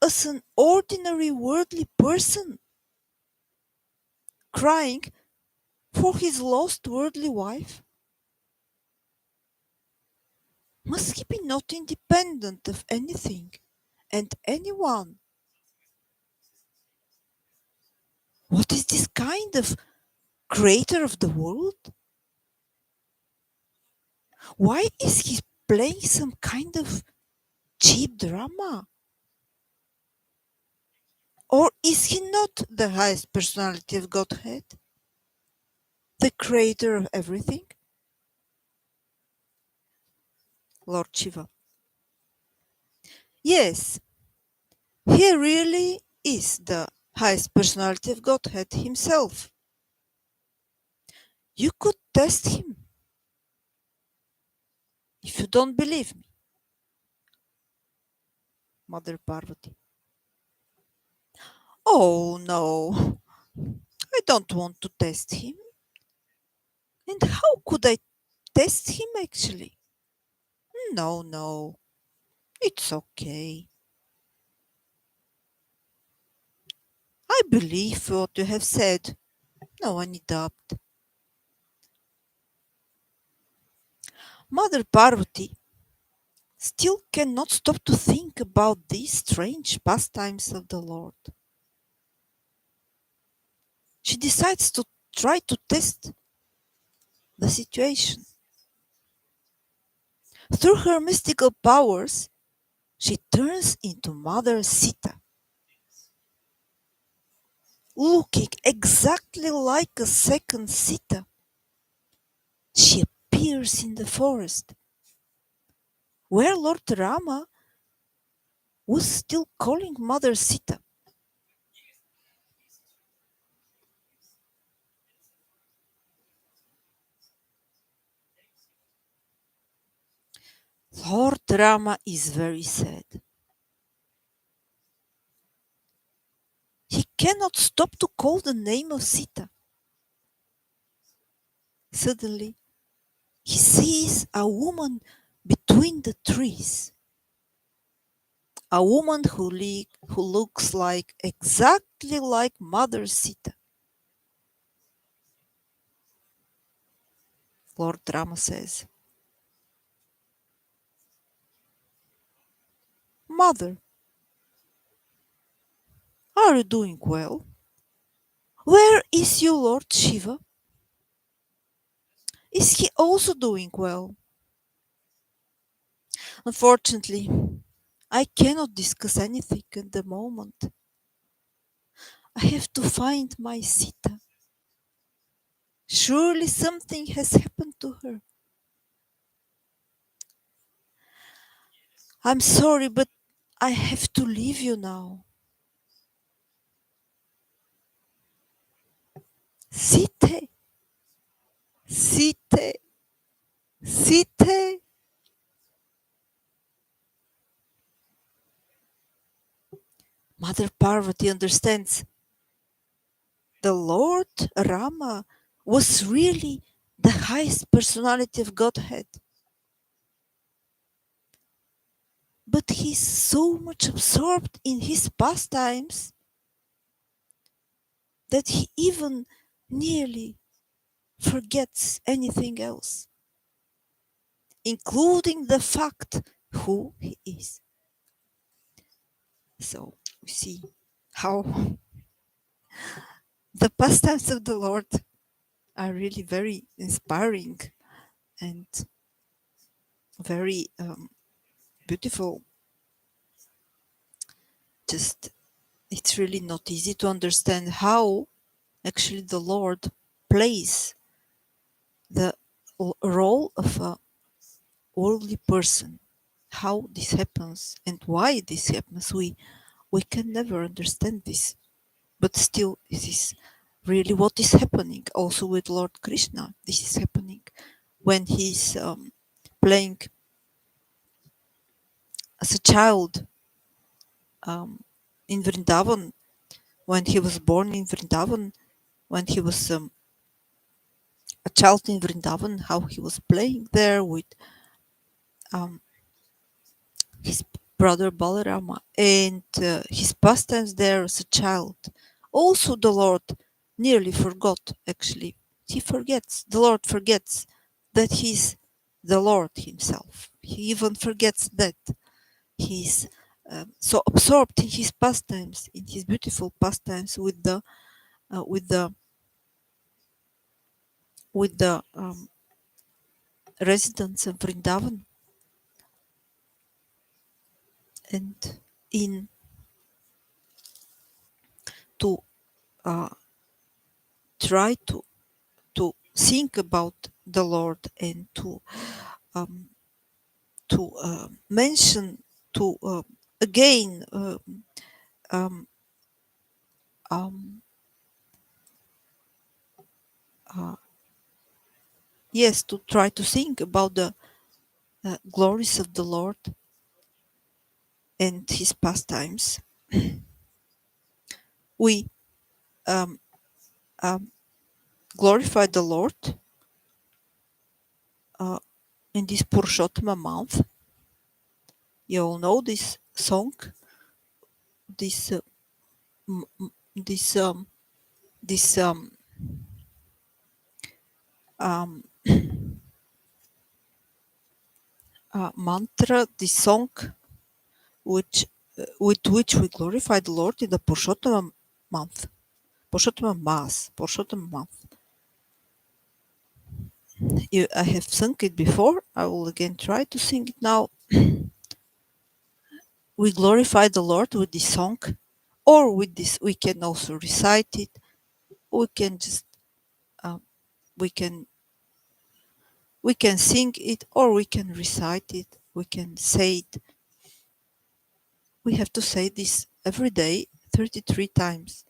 as an ordinary worldly person, crying for his lost worldly wife. Must he be not independent of anything and anyone? What is this kind of creator of the world? Why is he playing some kind of cheap drama? Or is he not the highest personality of Godhead, the creator of everything? Lord Shiva. Yes, he really is the highest personality of Godhead himself. You could test him if you don't believe me. Mother Parvati. Oh no, I don't want to test him. And how could I test him actually? No, no, it's okay. I believe what you have said. No any doubt. Mother Parvati still cannot stop to think about these strange pastimes of the Lord. She decides to try to test the situation. Through her mystical powers, she turns into Mother Sita, looking exactly like a second Sita. She appears in the forest, where Lord Rama was still calling Mother Sita. Lord Rama is very sad. He cannot stop to call the name of Sita. Suddenly, he sees a woman between the trees. A woman who looks like exactly like Mother Sita. Lord Rama says, Mother, are you doing well? Where is your Lord Shiva? Is he also doing well? Unfortunately, I cannot discuss anything at the moment. I have to find my Sita. Surely something has happened to her. I'm sorry, but I have to leave you now. Sita, Sita, Sita. Mother Parvati understands. The Lord Rama was really the highest personality of Godhead. But he's so much absorbed in his pastimes that he even nearly forgets anything else, including the fact who he is. So we see how the pastimes of the Lord are really very inspiring and very beautiful. Just it's really not easy to understand how actually the Lord plays the role of a worldly person, how this happens and why this happens. We can never understand this, but still this is really what is happening also with Lord Krishna. This is happening when he's playing as a child in Vrindavan, when he was born in Vrindavan, when he was a child in Vrindavan, how he was playing there with um, his brother Balarama and his pastimes there as a child. Also, the Lord nearly forgot, actually. He forgets, the Lord forgets that he's the Lord himself. He even forgets that. He's so absorbed in his pastimes, in his beautiful pastimes with the uh, with the with the residents of Vrindavan and in to uh, try to think about the Lord and um, to mention to again um, um, uh, yes, to try to think about the glories of the Lord and his pastimes. We um, um, glorify the Lord uh, in this Purushottama month. You all know this song, this this this um, mantra, this song, which with which we glorify the Lord in the Purushottama month, Purushottama Mass, Purushottama month. I have sung it before. I will again try to sing it now. We glorify the Lord with this song, or with this we can also recite it. We can just um, we can we can sing it, or we can recite it. We can say it. We have to say this every day, 33 times.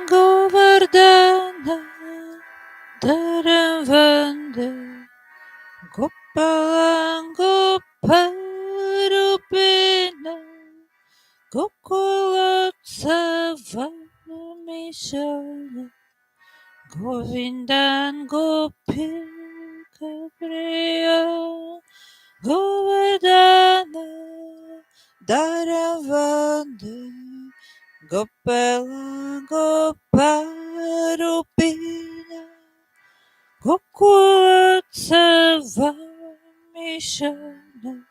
Govardhana Dharavande Gopalan Goparupena Gokolotsavamishana Govindan Gopika Priya Govardhana
Dharavande Gopala Goparupina
Gokulotsavamishana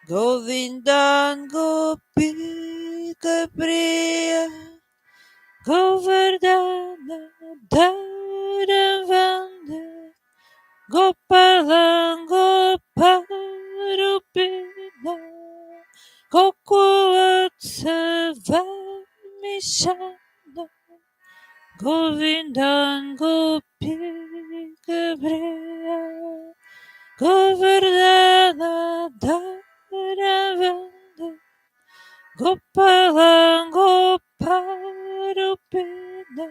Govindan Gopika Priya
Govardhana Dharavande Gopalan Goparupina Gokulotsavamishana Govindan Gopika Govardhana Dharavande Gopalan Goparupina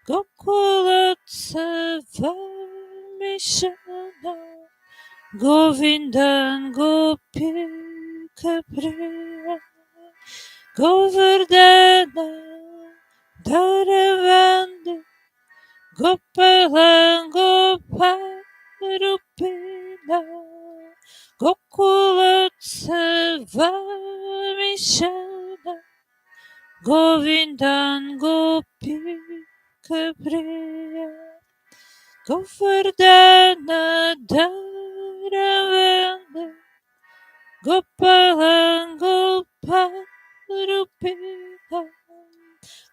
Gokulotsavamishana Govindan Gopika Priya Govardhana Dharavanda Gopalan Goparupina Gokulotsava Mishana Govindan Gopika Priya Govardhana Dharavanda Gopalan Goparupina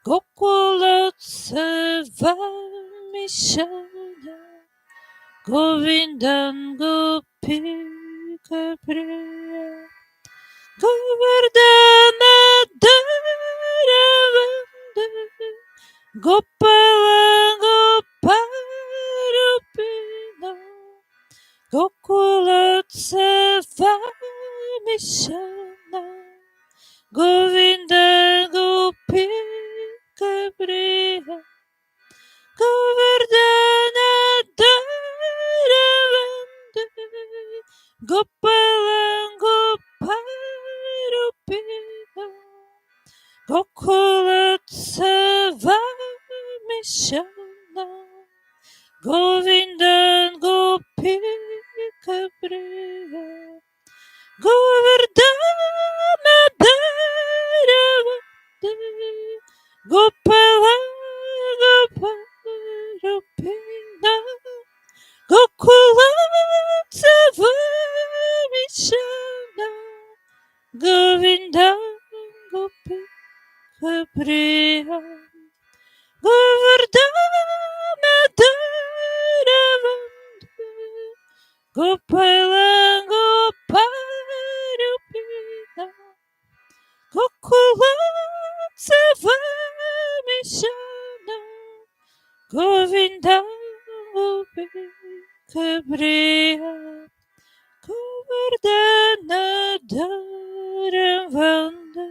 Gokulotsava Mishana Govindan Gopika Priya Govardhana Dharavanda Gopalan Goparupina Gokulotsava Mishana Govinda Gopika Priya Govardhana Dharavanda Gopalan Goparupina Gokulotsava Mishana Govindan Gopika Priya Govardhana Dharavanda Gopalan Goparupina Gokulotsava Mishana Govinda Gopika Priya Govardhana Dharavanda Gopalan Goparupina Gokulotsava Mishana Govinda Gopika Priya Govardhana Dharavanda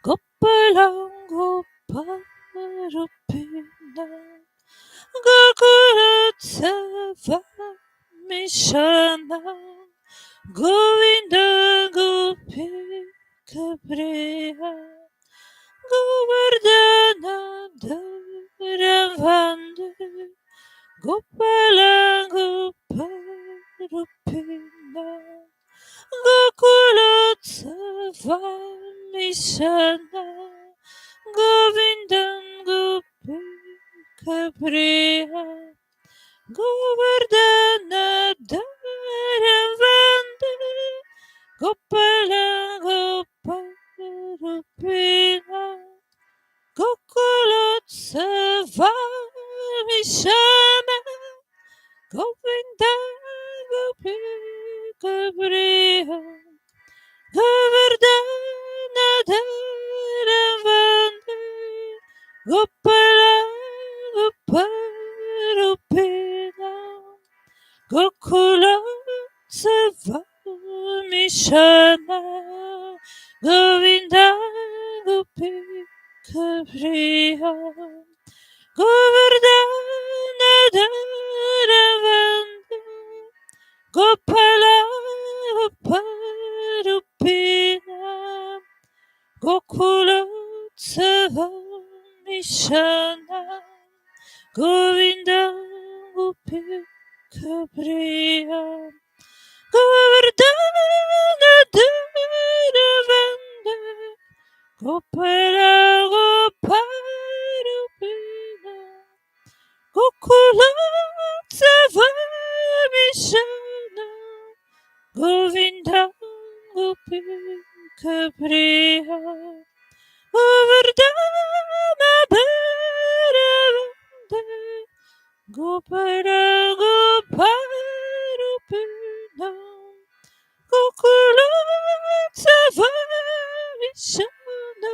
Gopalan Goparupina Gokulotsava Mishana Govinda Gopika Priya Govardhana Dharavanda Gopalan Goparupina Gokulotsava Mishana Govindan Gopika Priya Govardhana Dharavanda Gopalan Goparupina Gokulotsava Mishana Govindan Gopika Priya Govardhana Dharavanda Gopalan Goparupina Gokulotsava Mishana Govinda Gopika Priya Govardhana Dharavanda Gopalan Goparupina Gokulotsava Mishana Govinda Gopika Priya Govardhana Dharavanda Gopalan Goparupina Gokulotsava Mishana Govinda Gopika Priya Govardhana Dharavanda Gopalan Goparupina Gokulotsava Mishana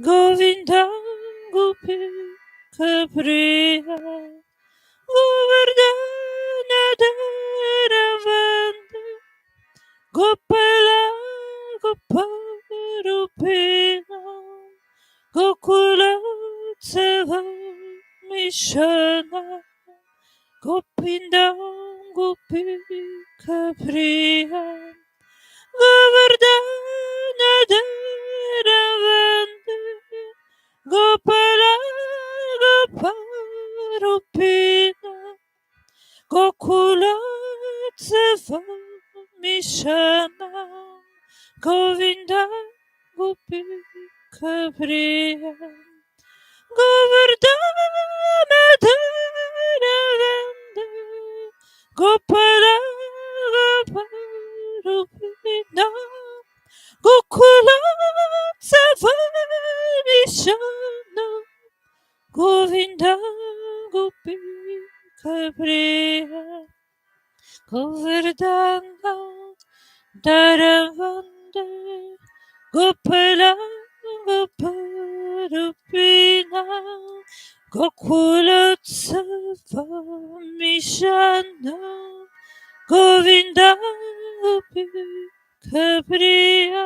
Govinda Gopika Priya Govardhana Dharavanda Gopalan Goparupina Gokulotsava Mishana Govinda Gopika Priya Govardhana Gopika Priya Govardhana Dharavanda Gopala Goparupina Gokula Savarishana Govinda Gopika Priya Govardhana Dharavanda Gopala Goparupina Gokula Mishana Govinda Gopika Priya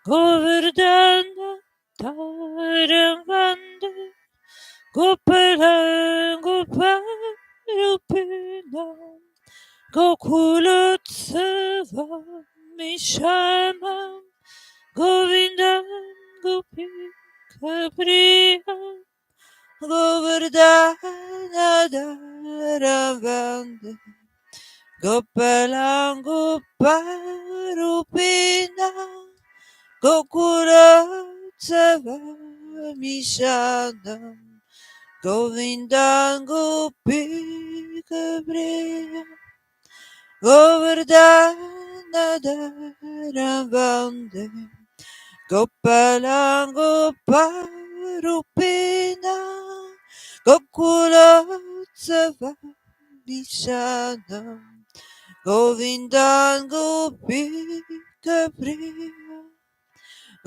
Govardhana Dharavanda Gopala Goparupina Gokula Mishana Govinda Gopika Priya
Govardhana Dharavanda Gopalang Goparupina Gokula Mishanam Govindam Gopika Priya Govardhana Dharavanda Gopalang Goparupina Gokula Mishanam Govindam Gopika Priya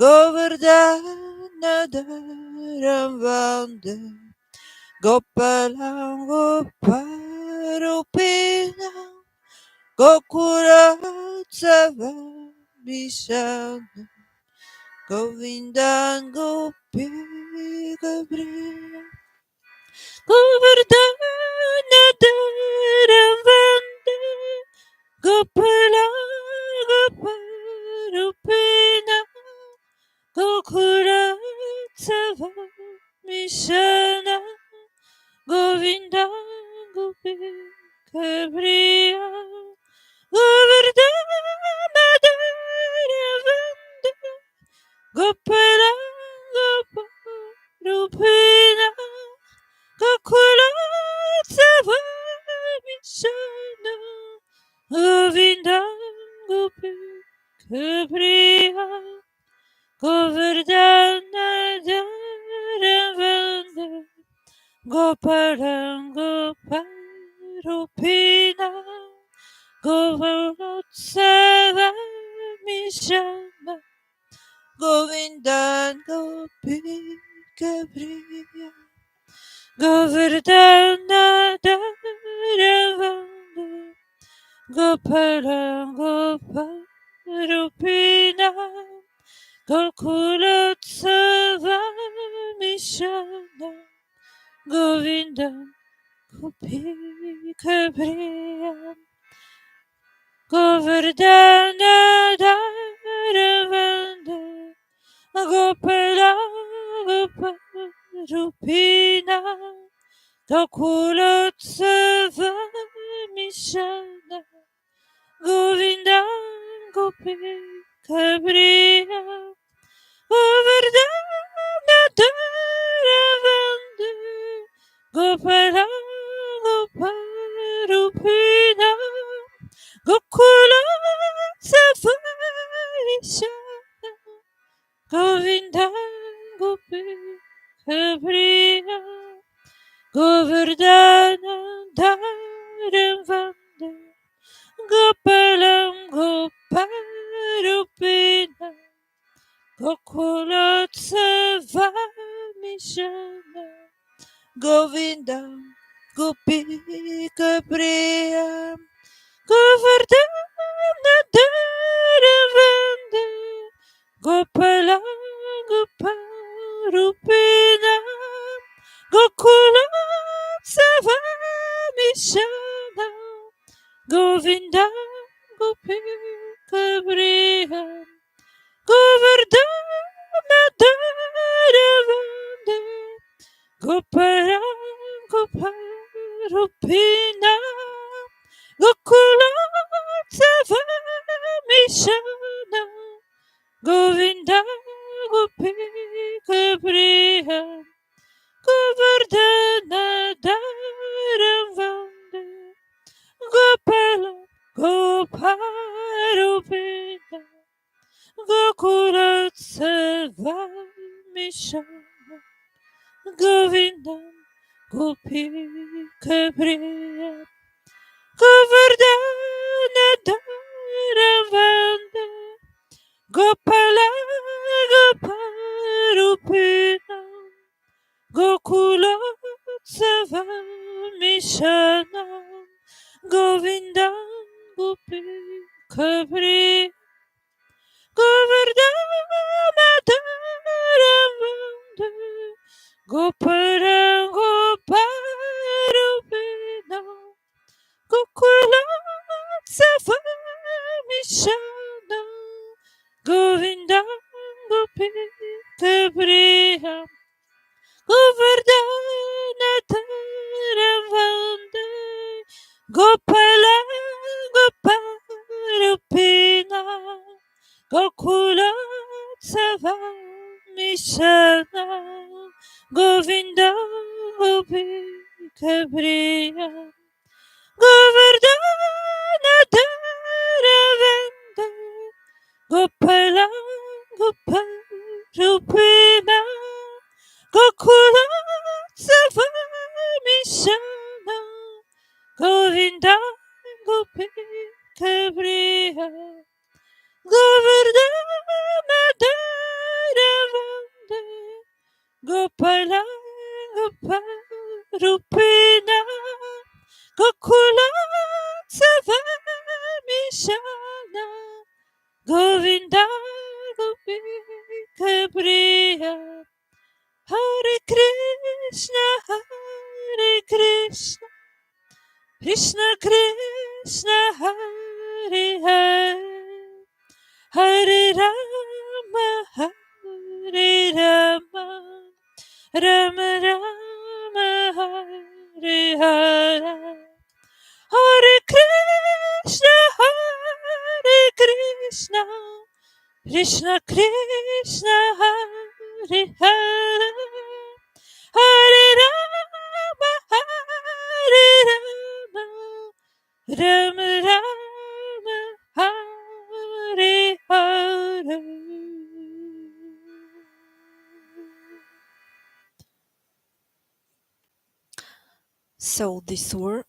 Govardhana Dharavanda Gopalang Goparupina Gokula Mishanam Govindam Gopika Priya
Govardhana Dharavanda Gopala Goparupina Gokula Mishana Govinda Gopika Priya Govardhana Dharavanda Gopala Goparupina Gokula Mishana Govinda Gopika Priya Govardhana Dharavanda Gopalang Goparupina Gokula Mishana
Govindam Gopika Priya
Govardhana Dharavanda Gopalang Goparupina Gokula Mishana Govinda Gopika Priya Govardhana Dharavanda Gopala Goparupina Gokula Mishana Govinda Gopika Priya Govardhana Dharavanda Gopala Goparupina Gokula Mishana Govinda Gopika Priya Govardhana Dharavanda Gopalang Goparupina Gokula Mishana
Govindam Gopika Priya
Govardhana Dharavanda Gopala Goparupina Gokula Mishana Govinda Gopika Priya Govardhana Dharavanda Gopala Goparupina Gokula Mishana Govinda Savamishana Govindam Gopika Priya Govardhana Dharavanda Gopala Goparupina Gokulotsava Mishana Govinda Gopika Priya Govardhana Dharavanda Gopala Goparupina Gokulotsava Mishana Govinda Gopika Priya Govardhana Dharavanda Gopala Goparupina Gokulotsava Mishana Govinda Gopika Priya Govardhana Dharavanda Gopala Goparupina Gokulotsava Mishana Govinda Gopika Priya Govardhana Dharavanda Gopala Goparupina Gokulotsava Mishana Govinda Gopika Priya Hare Krishna Krishna Krishna Hare Hare Hare Rama Hare Rama Rama Rama Hare Hare Hare Krishna Krishna Krishna Hare Hare Hare Rama Rama Rama Hare Hare.
So these were,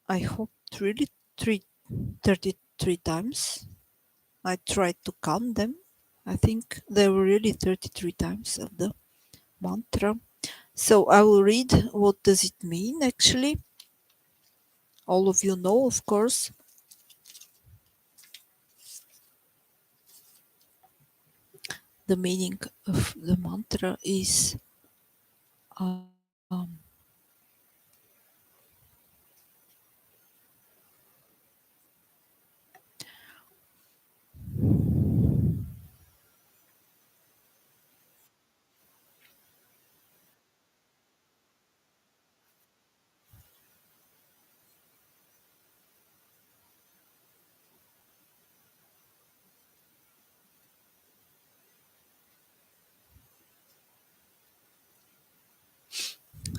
I hope, really 33 times. I tried to count them. I think there were really 33 times of the mantra. So I will read what does it mean actually. All of you know, of course. The meaning of the mantra is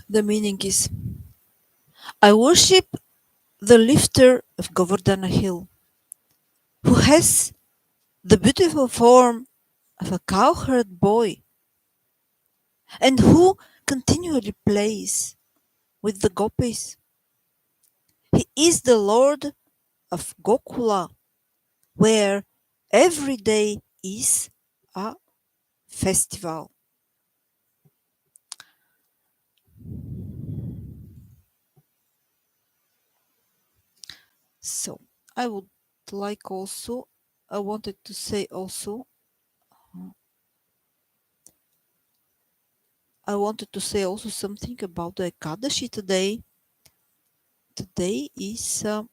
the meaning is I worship the lifter of Govardhana Hill, who has the beautiful form of a cowherd boy, and who continually plays with the gopis. He is the Lord of Gokula, where every day is a festival. So I would like also, I wanted to say also, something about the Ekadashi today. Today is the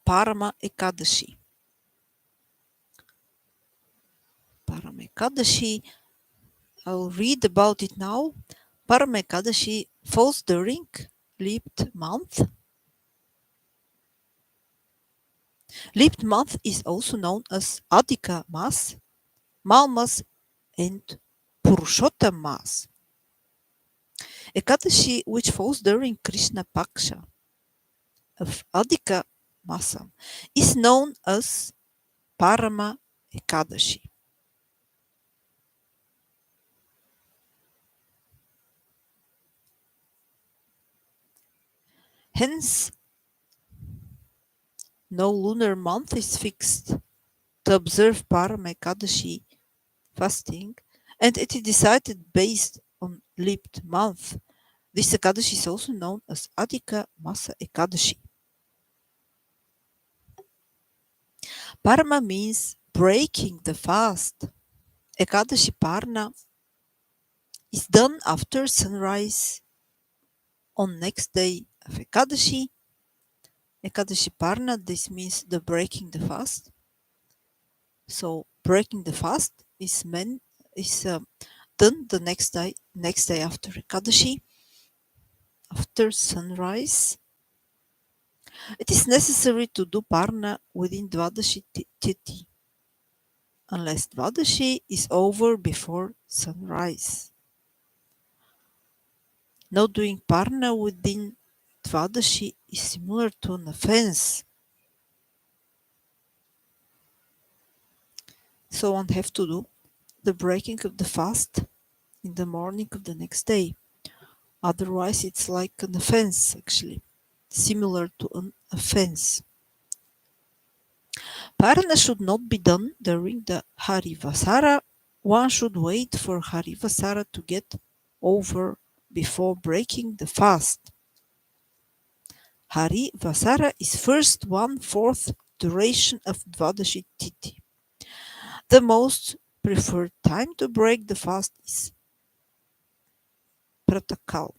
Parama Ekadashi. Parama Ekadashi, I'll read about it now. Parama Ekadashi falls during Leap month. Leap month is also known as Adhika Mas, Malmas, and Purushottam Mas. Ekadashi, which falls during Krishna Paksha of Adhika Masam, is known as Parama Ekadashi. Hence, no lunar month is fixed to observe Parama Ekadashi fasting, and it is decided based on leaped month. This Ekadashi is also known as Adhika Masa Ekadashi. Parama means breaking the fast. Ekadashi Parna is done after sunrise on next day of Ekadashi. Ekadashi Parna, this means the breaking the fast. So breaking the fast is done the next day after Ekadashi, after sunrise. It is necessary to do Parna within Dvadashi Tithi, unless Dvadashi is over before sunrise. Not doing Parna within Dvadashi is similar to an offense. So one have to do the breaking of the fast in the morning of the next day. Otherwise, it's like an offense, actually, similar to an offense. Parana should not be done during the Harivasara. One should wait for Harivasara to get over before breaking the fast. Harivasara is first 1/4 duration of Dvadashi Tithi. The most preferred time to break the fast is Pratakal.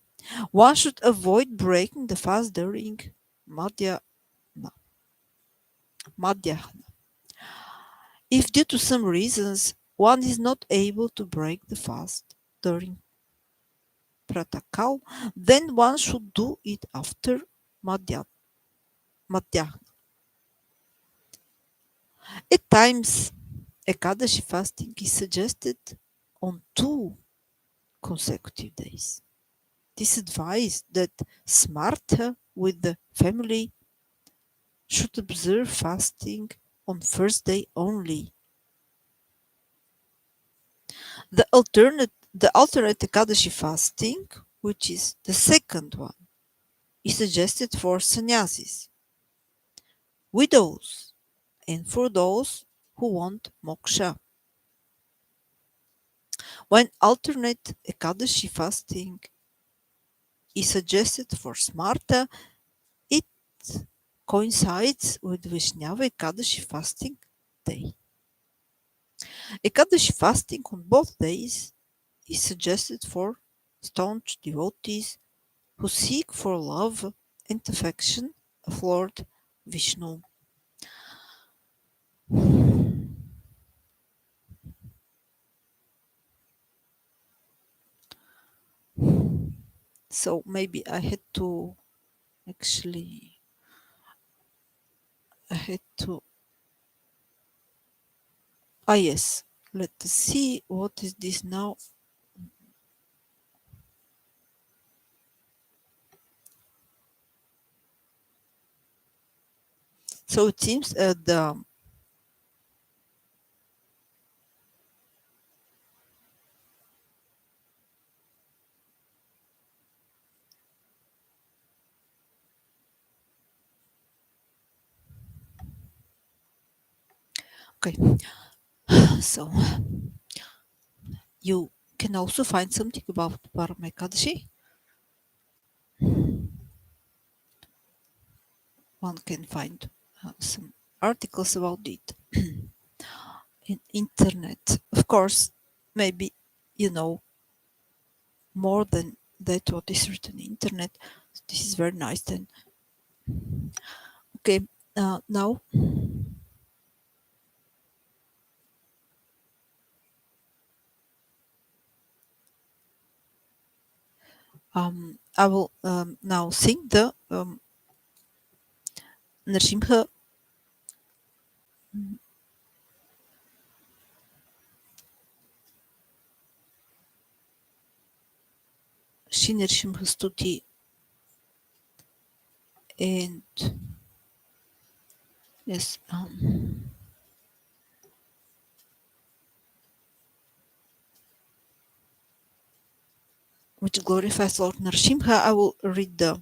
One should avoid breaking the fast during Madhyahna. If due to some reasons one is not able to break the fast during Pratakal, then one should do it after Madhyahna. At times, Ekadashi fasting is suggested on 2 consecutive days. It is advised that Smartha with the family should observe fasting on first day only. The alternate Ekadashi fasting, which is the second one, is suggested for sannyasis, widows, and for those who want moksha. When alternate Ekadashi fasting is suggested for Smarta, it coincides with Vaishnava Ekadashi fasting day. Ekadashi fasting on both days is suggested for staunch devotees who seek for love and affection of Lord Vishnu. So maybe I had to yes, let us see what is this now. So it seems the okay. So you can also find something about Parama Ekadashi. One can find some articles about it in internet. Of course, maybe you know more than that what is written in internet. This is very nice then. Okay, now I will now sing the Nrsimha Shri Nrsimha Stuti, and yes, which glorifies Lord Narasimha. I will read the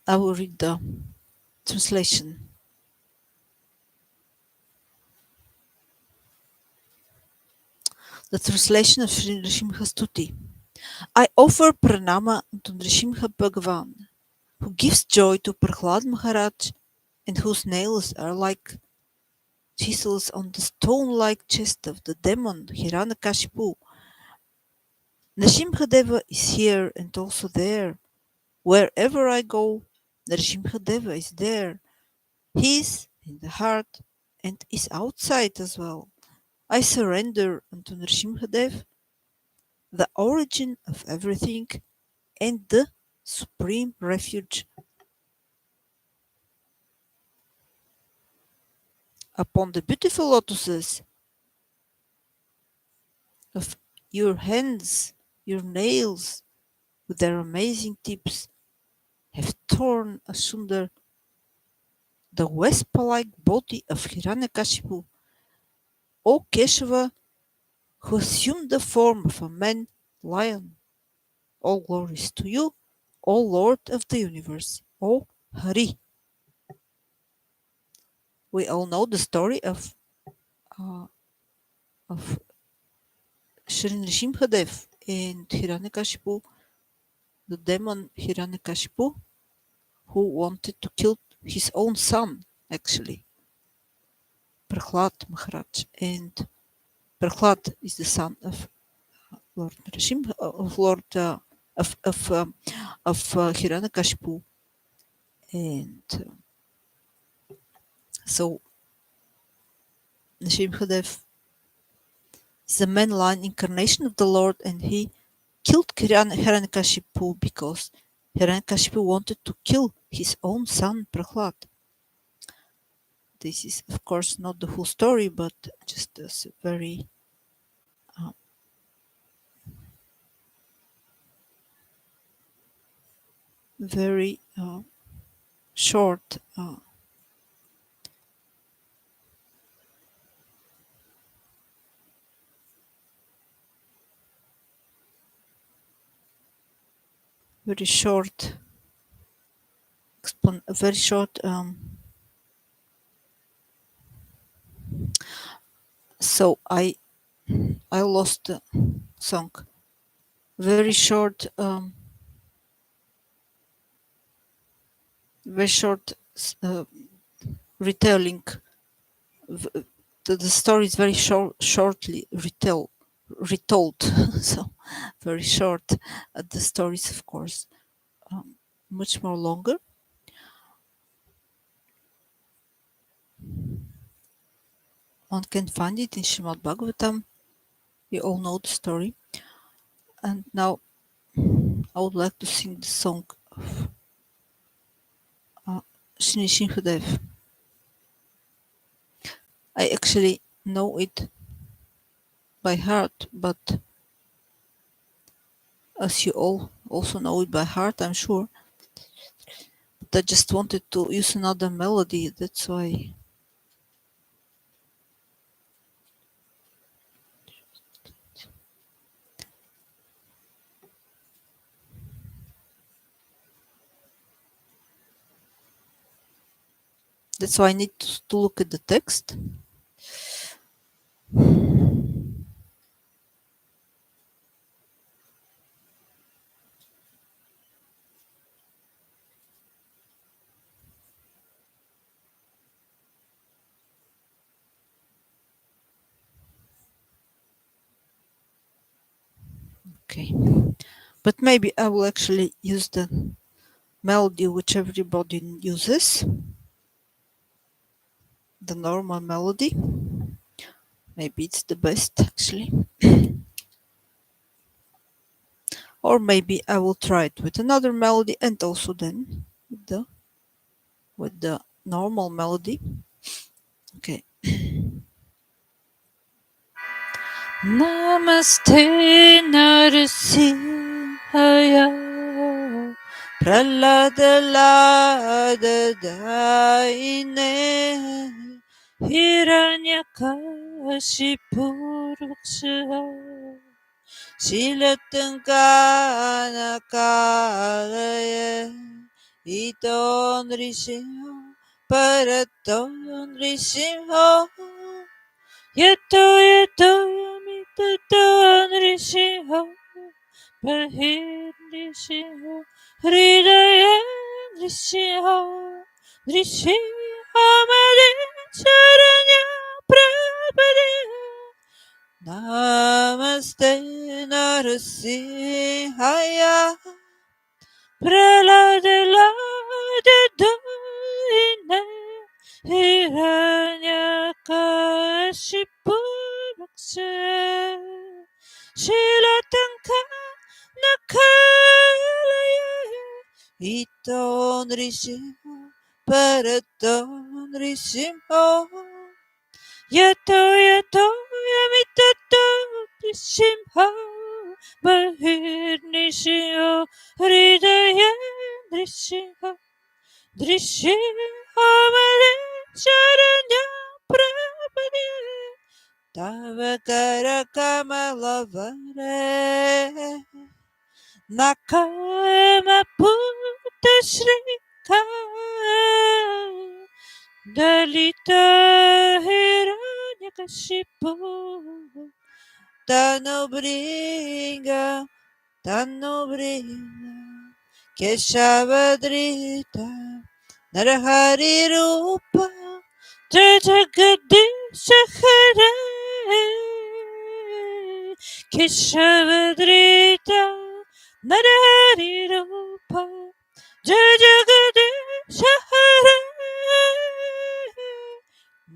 I will read the translation. The translation of Sri Nrsimha's Stuti. I offer pranama to Nrsimha Bhagavan, who gives joy to Prahlad Maharaj, and whose nails are like chisels on the stone-like chest of the demon Hiranyakashipu. Nrsimhadeva is here and also there. Wherever I go, Nrsimhadeva is there. He is in the heart and is outside as well. I surrender unto Nrsimhadev, the origin of everything and the supreme refuge. Upon the beautiful lotuses of your hands, your nails, with their amazing tips, have torn asunder the Vespa-like body of Hiranyakashipu. O Keshava, who assumed the form of a man lion. All glories to you, O Lord of the universe, O Hari. We all know the story of Shri Nrsimhadev and Hiranyakashipu, the demon Hiranyakashipu, who wanted to kill his own son, actually, Prahlad Maharaj. And Prahlad is the son of Lord Nrsimha, of Lord of Hiranyakashipu, and so Nrsimhadev is the man-lion incarnation of the Lord, and he killed Hiranyakashipu because Hiranyakashipu wanted to kill his own son Prahlad. This is, of course, not the whole story, but just a very very short very short very short so I lost the song. Very short very short retelling. The story is very shortly retold. So very short. The stories, of course, much more longer. One can find it in Srimad Bhagavatam. You all know the story. And now I would like to sing the song of Shri Nrsimhadev. I actually know it by heart, but as you all also know it by heart, I'm sure. But I just wanted to use another melody, that's why. That's why I need to look at the text. Okay. But maybe I will actually use the melody which everybody uses. The normal melody. Maybe it's the best actually. Or maybe I will try it with another melody and also then with the normal melody. Okay.
Namaste Narasimhaya
Praladaladaine
Hiranyakashipu Raksha
Shilatankanakalaye Iton Rishinho Paraton Rishinho
Yato Yato Yamitato Nrishinho Bahirnishinho Hridaya Nrishinho Nrishinho Madhicharanya Prabhupada
Namaste Narasimhaya
Praladaladaina Hiranyakashipu Raksha Shilatanka Nakalaya
Iton Rishinho Paraton Rishinho
Yato Yato Yamitato Nishimha Bahirnishiho Hridaya Nrishiha Nrishiha Madhicharanya Prabhupada
Tavakara Kamalavare
Nakama Puta Shrika Dalita Hiranyakashipu
Tanobringa Keshavadrita Narahari Rupa
Jagadish Hare Keshavadrita Narari Rupa Jagadish Hare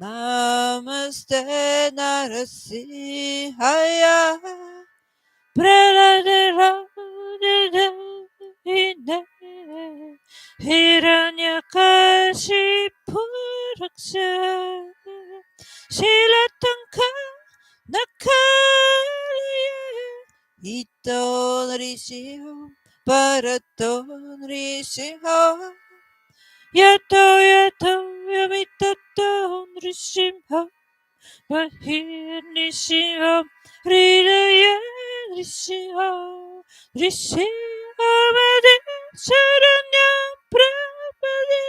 Namaste Narasimhaya
Praladaladaine Hiranyakashipu Raksha Shilatanka Nakalaya
Iton Rishiho Paraton Rishiho
Yato Yato Yamitato Nrishimha Mahirnishiha Hridaya Nrishiha Nrishiha Madhicharanya Prabhupada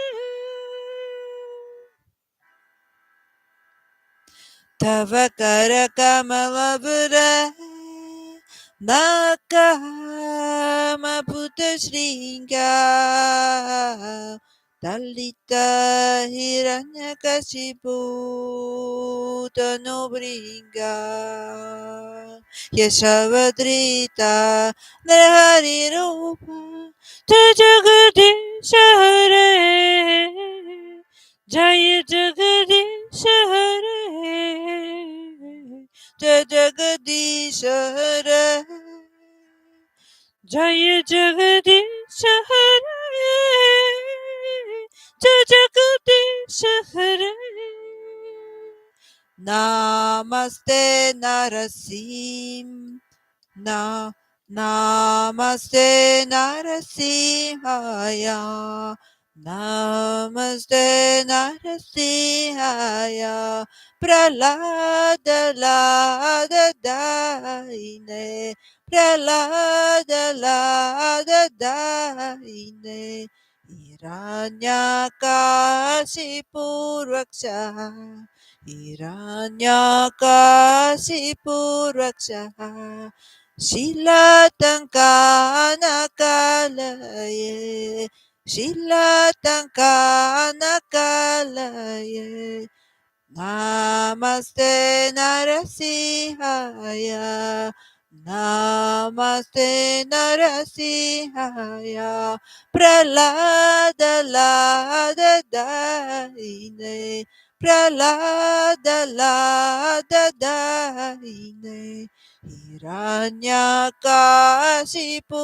Tavakara Kamalavare Nakama Puta Shringa Dalita Hiranyakashipu Tanobringa Yashavadrita Narahari Rupa
Jagadish Hare Jaya Jagadish Hare
Jagadishara
Jaya Jagadish Hare Jaya Jagadish Hare
Namaste Narasim Namaste Narasimhaya Namaste Narasimhaya Praladaladaine Praladaladaine Hiranyakashipu Hiranyakashipu Shilatankanakalaye Shilatankanakalaye Namaste Narasihaya Namaste Narasihaya Praladaladaine Praladaladaine Hiranyakashipu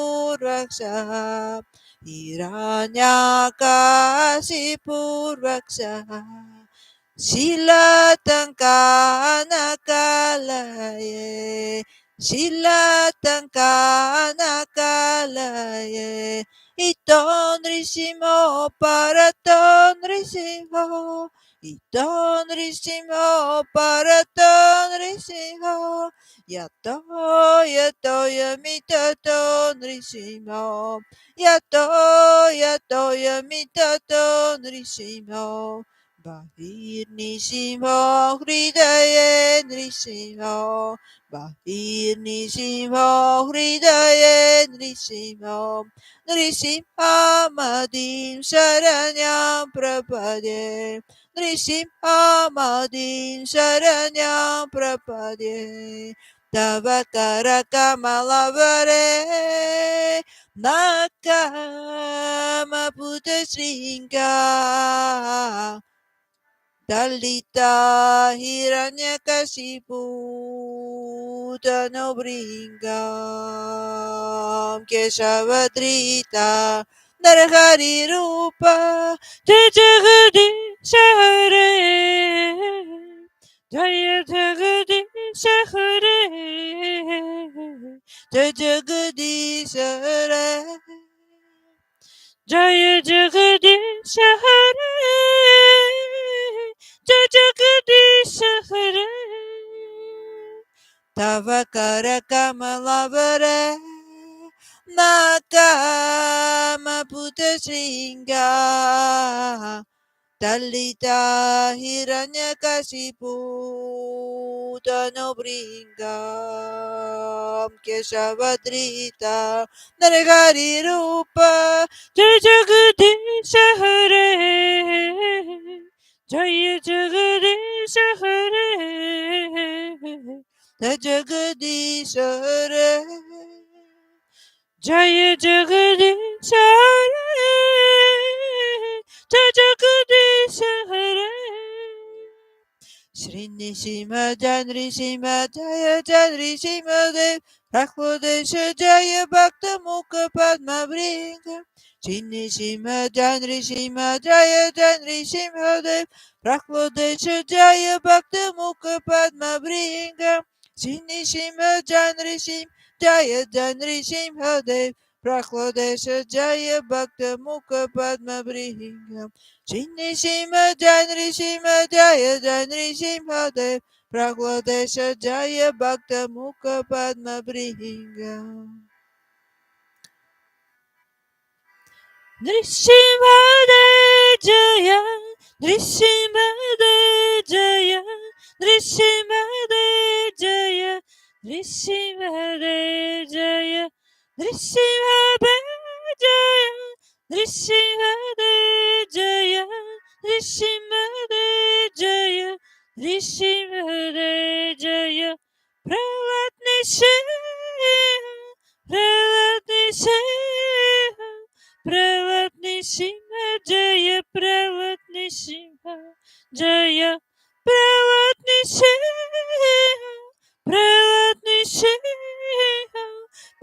Shilatankanakalaye Shilatankanakalaye Iton Rishimo Paraton Rishiho. Iton Rishimo Paraton Rishiho. Yato Yato Yamitaton Rishimo. Yato Yato Yamitaton Rishimo. Bahir Nishimo Hridaye Nishimo. Bahir Nishimo Hridaye Nishimo. Nrisimhamadim Sharanyam Prapade. Nrisimhamadim Sharanyam Prapade. Tavakara Kamalavare Nakama Buddha Sringa Dalita Hiranyakashipu Tanobringam Keshavadrita Narhari Rupa
Jagadish Hare, Jaya Jagadish Hare,
Jagadishare
Jaya Jagadish Hare, Jaya Jagadish Hare.
Tavakara Kamalavare Nakama Buddha Sringa Dalita Hiranyakashipu Tanobringam Keshavadrita Narhari Rupa
Jai Jagadish Hare, Jai Jagadish Hare,
Jagadishare
Jai Jagadish Hare, Jai Jagadish Hare.
Shri Nishima Janri Shima Jaya Janri Shima Dev Prahlodesha Jaya Bhakta Mukha Padma Bringa Shri Nishima Janri Shima Jaya Janri Shima Dev Prahlodesha Jaya Bhakta Mukha Padma Bringa Shri Nishima Janri Shima Jaya Janri Shima Dev Prahlodesha Jaya Bhakta Mukha Padma Bringa Shri Shima Janri Shima Jaya Janri Shima Dev Prahlodesha Jaya Bhakta Mukha Padma Bringa
Nrsimhade Jaya, Nrsimhade Jaya, Nrsimhade Jaya, Nrsimhade Jaya, Nrsimhade Jaya, Nrsimhade Jaya, Nrsimhade Jaya, Nrsimhade Jaya, Prahlad Nrsimha, Prahlad Nrsimha. Prahlad Nrsimha Jaya, Prahlad Nrsimha Jaya, Prahlad Nrsimha, Prahlad Nrsimha,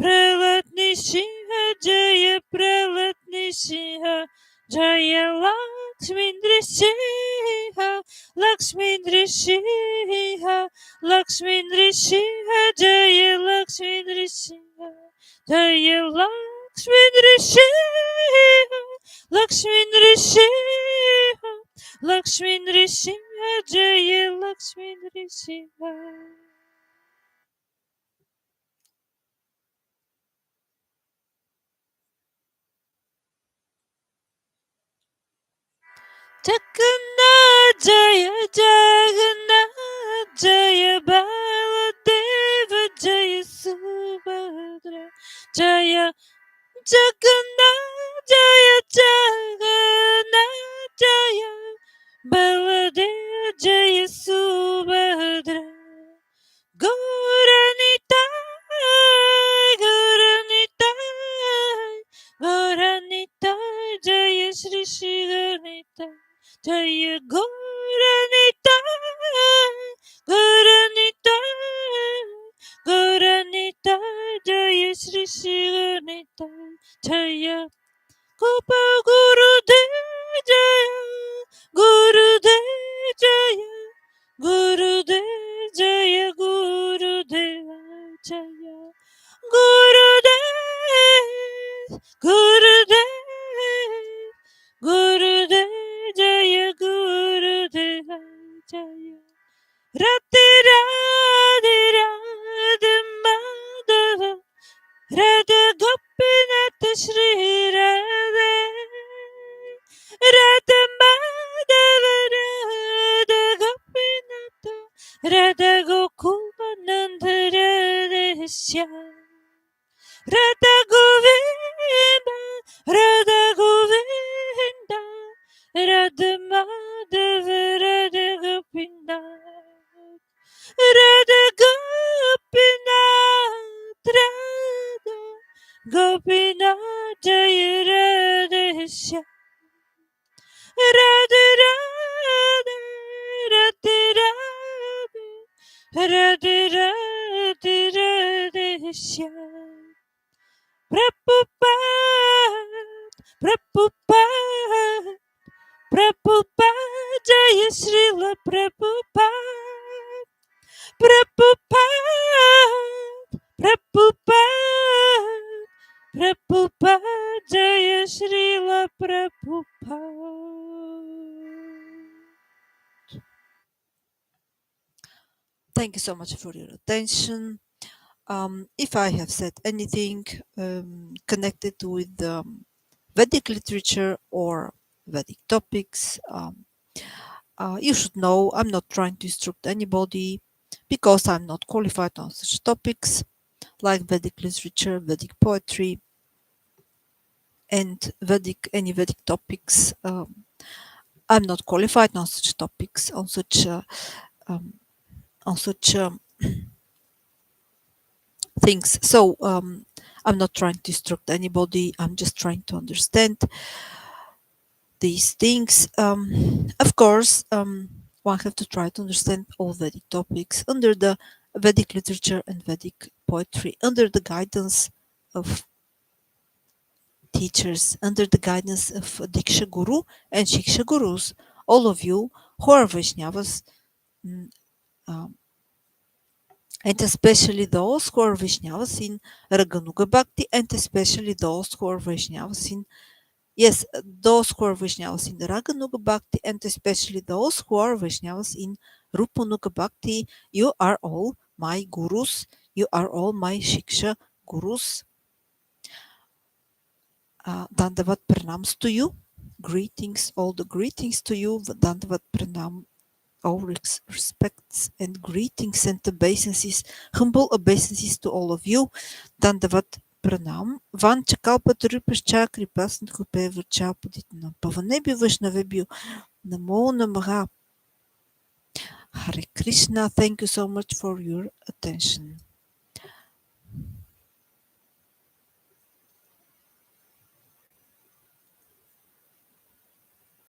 Prahlad Nrsimha Jaya, Prahlad Nrsimha Jaya, Lakshmi Nrsimha, Lakshmi Nrsimha, Lakshmi Nrsimha Jaya, Lakshmi Nrsimha Jaya, Lakshmi Nrsimha, Lakshmi Nrsimha, Lakshmi Nrsimha Jaya, Lakshmi Nrsimha. Jagannath Jaya, Jagannath Jaya, Baladeva Jaya, Subhadra Jaya, Jagannath Jaya, Jagannath Jaya, Baladeva Jaya, Subhadra Gauranitai, Gauranitai, Gauranitai Jaya, Shri Shri Gauranitai Jaya, Gauranitai, Gauranitai, Gauranitai Jaya, Shri Shri Gauranitai Jaya, Gopal Gurudev Jaya, Gurudev Jaya, Gurudev Jaya, Gurudev Jaya, Gurudev, Gurudev Radha Gokula Nanda Radha Radha Govinda, Radha Govinda, Radha Madhava, Radha Gopinda, Radha Gopinath, Radha Gopinath, Jaya Radha Shyam, Radha Radha, Radha Radha, Radha Radha, Radha Shyam. Prabhupāda, Prabhupāda, Prabhupāda, Jaya Śrīla Prabhupāda, Prabhupāda, Prabhupāda, Prabhupāda, Jaya Śrīla Prabhupāda.
Thank you so much for your attention. If I have said anything connected with Vedic literature or Vedic topics, you should know I'm not trying to instruct anybody because I'm not qualified on such topics like Vedic literature, Vedic poetry, and any Vedic topics. I'm not qualified on such topics, on such things. So I'm not trying to instruct anybody. I'm just trying to understand these things. Of course, one have to try to understand all Vedic topics under the Vedic literature and Vedic poetry, under the guidance of teachers, under the guidance of Diksha Guru and Shiksha Gurus. All of you who are Vaishnavas, and especially those who are Vaishnavas in Raganuga Bhakti, and especially those who are Vaishnavas in those who are Vaishnavas in the Raganuga Bhakti, and especially those who are Vaishnavas in Rupanuga Bhakti. You are all my gurus. You are all my Shiksha Gurus. Dandavat pranams to you. Greetings, all the greetings to you. Dandavat pranam, all respects and greetings and obeisances, humble obeisances to all of you. Dandavat pranam. Vancha kalpatarupascha kripasant kupevacha paditana pavanebi vaishnavebhyo namo namaha. Hare Krishna. Thank you so much for your attention.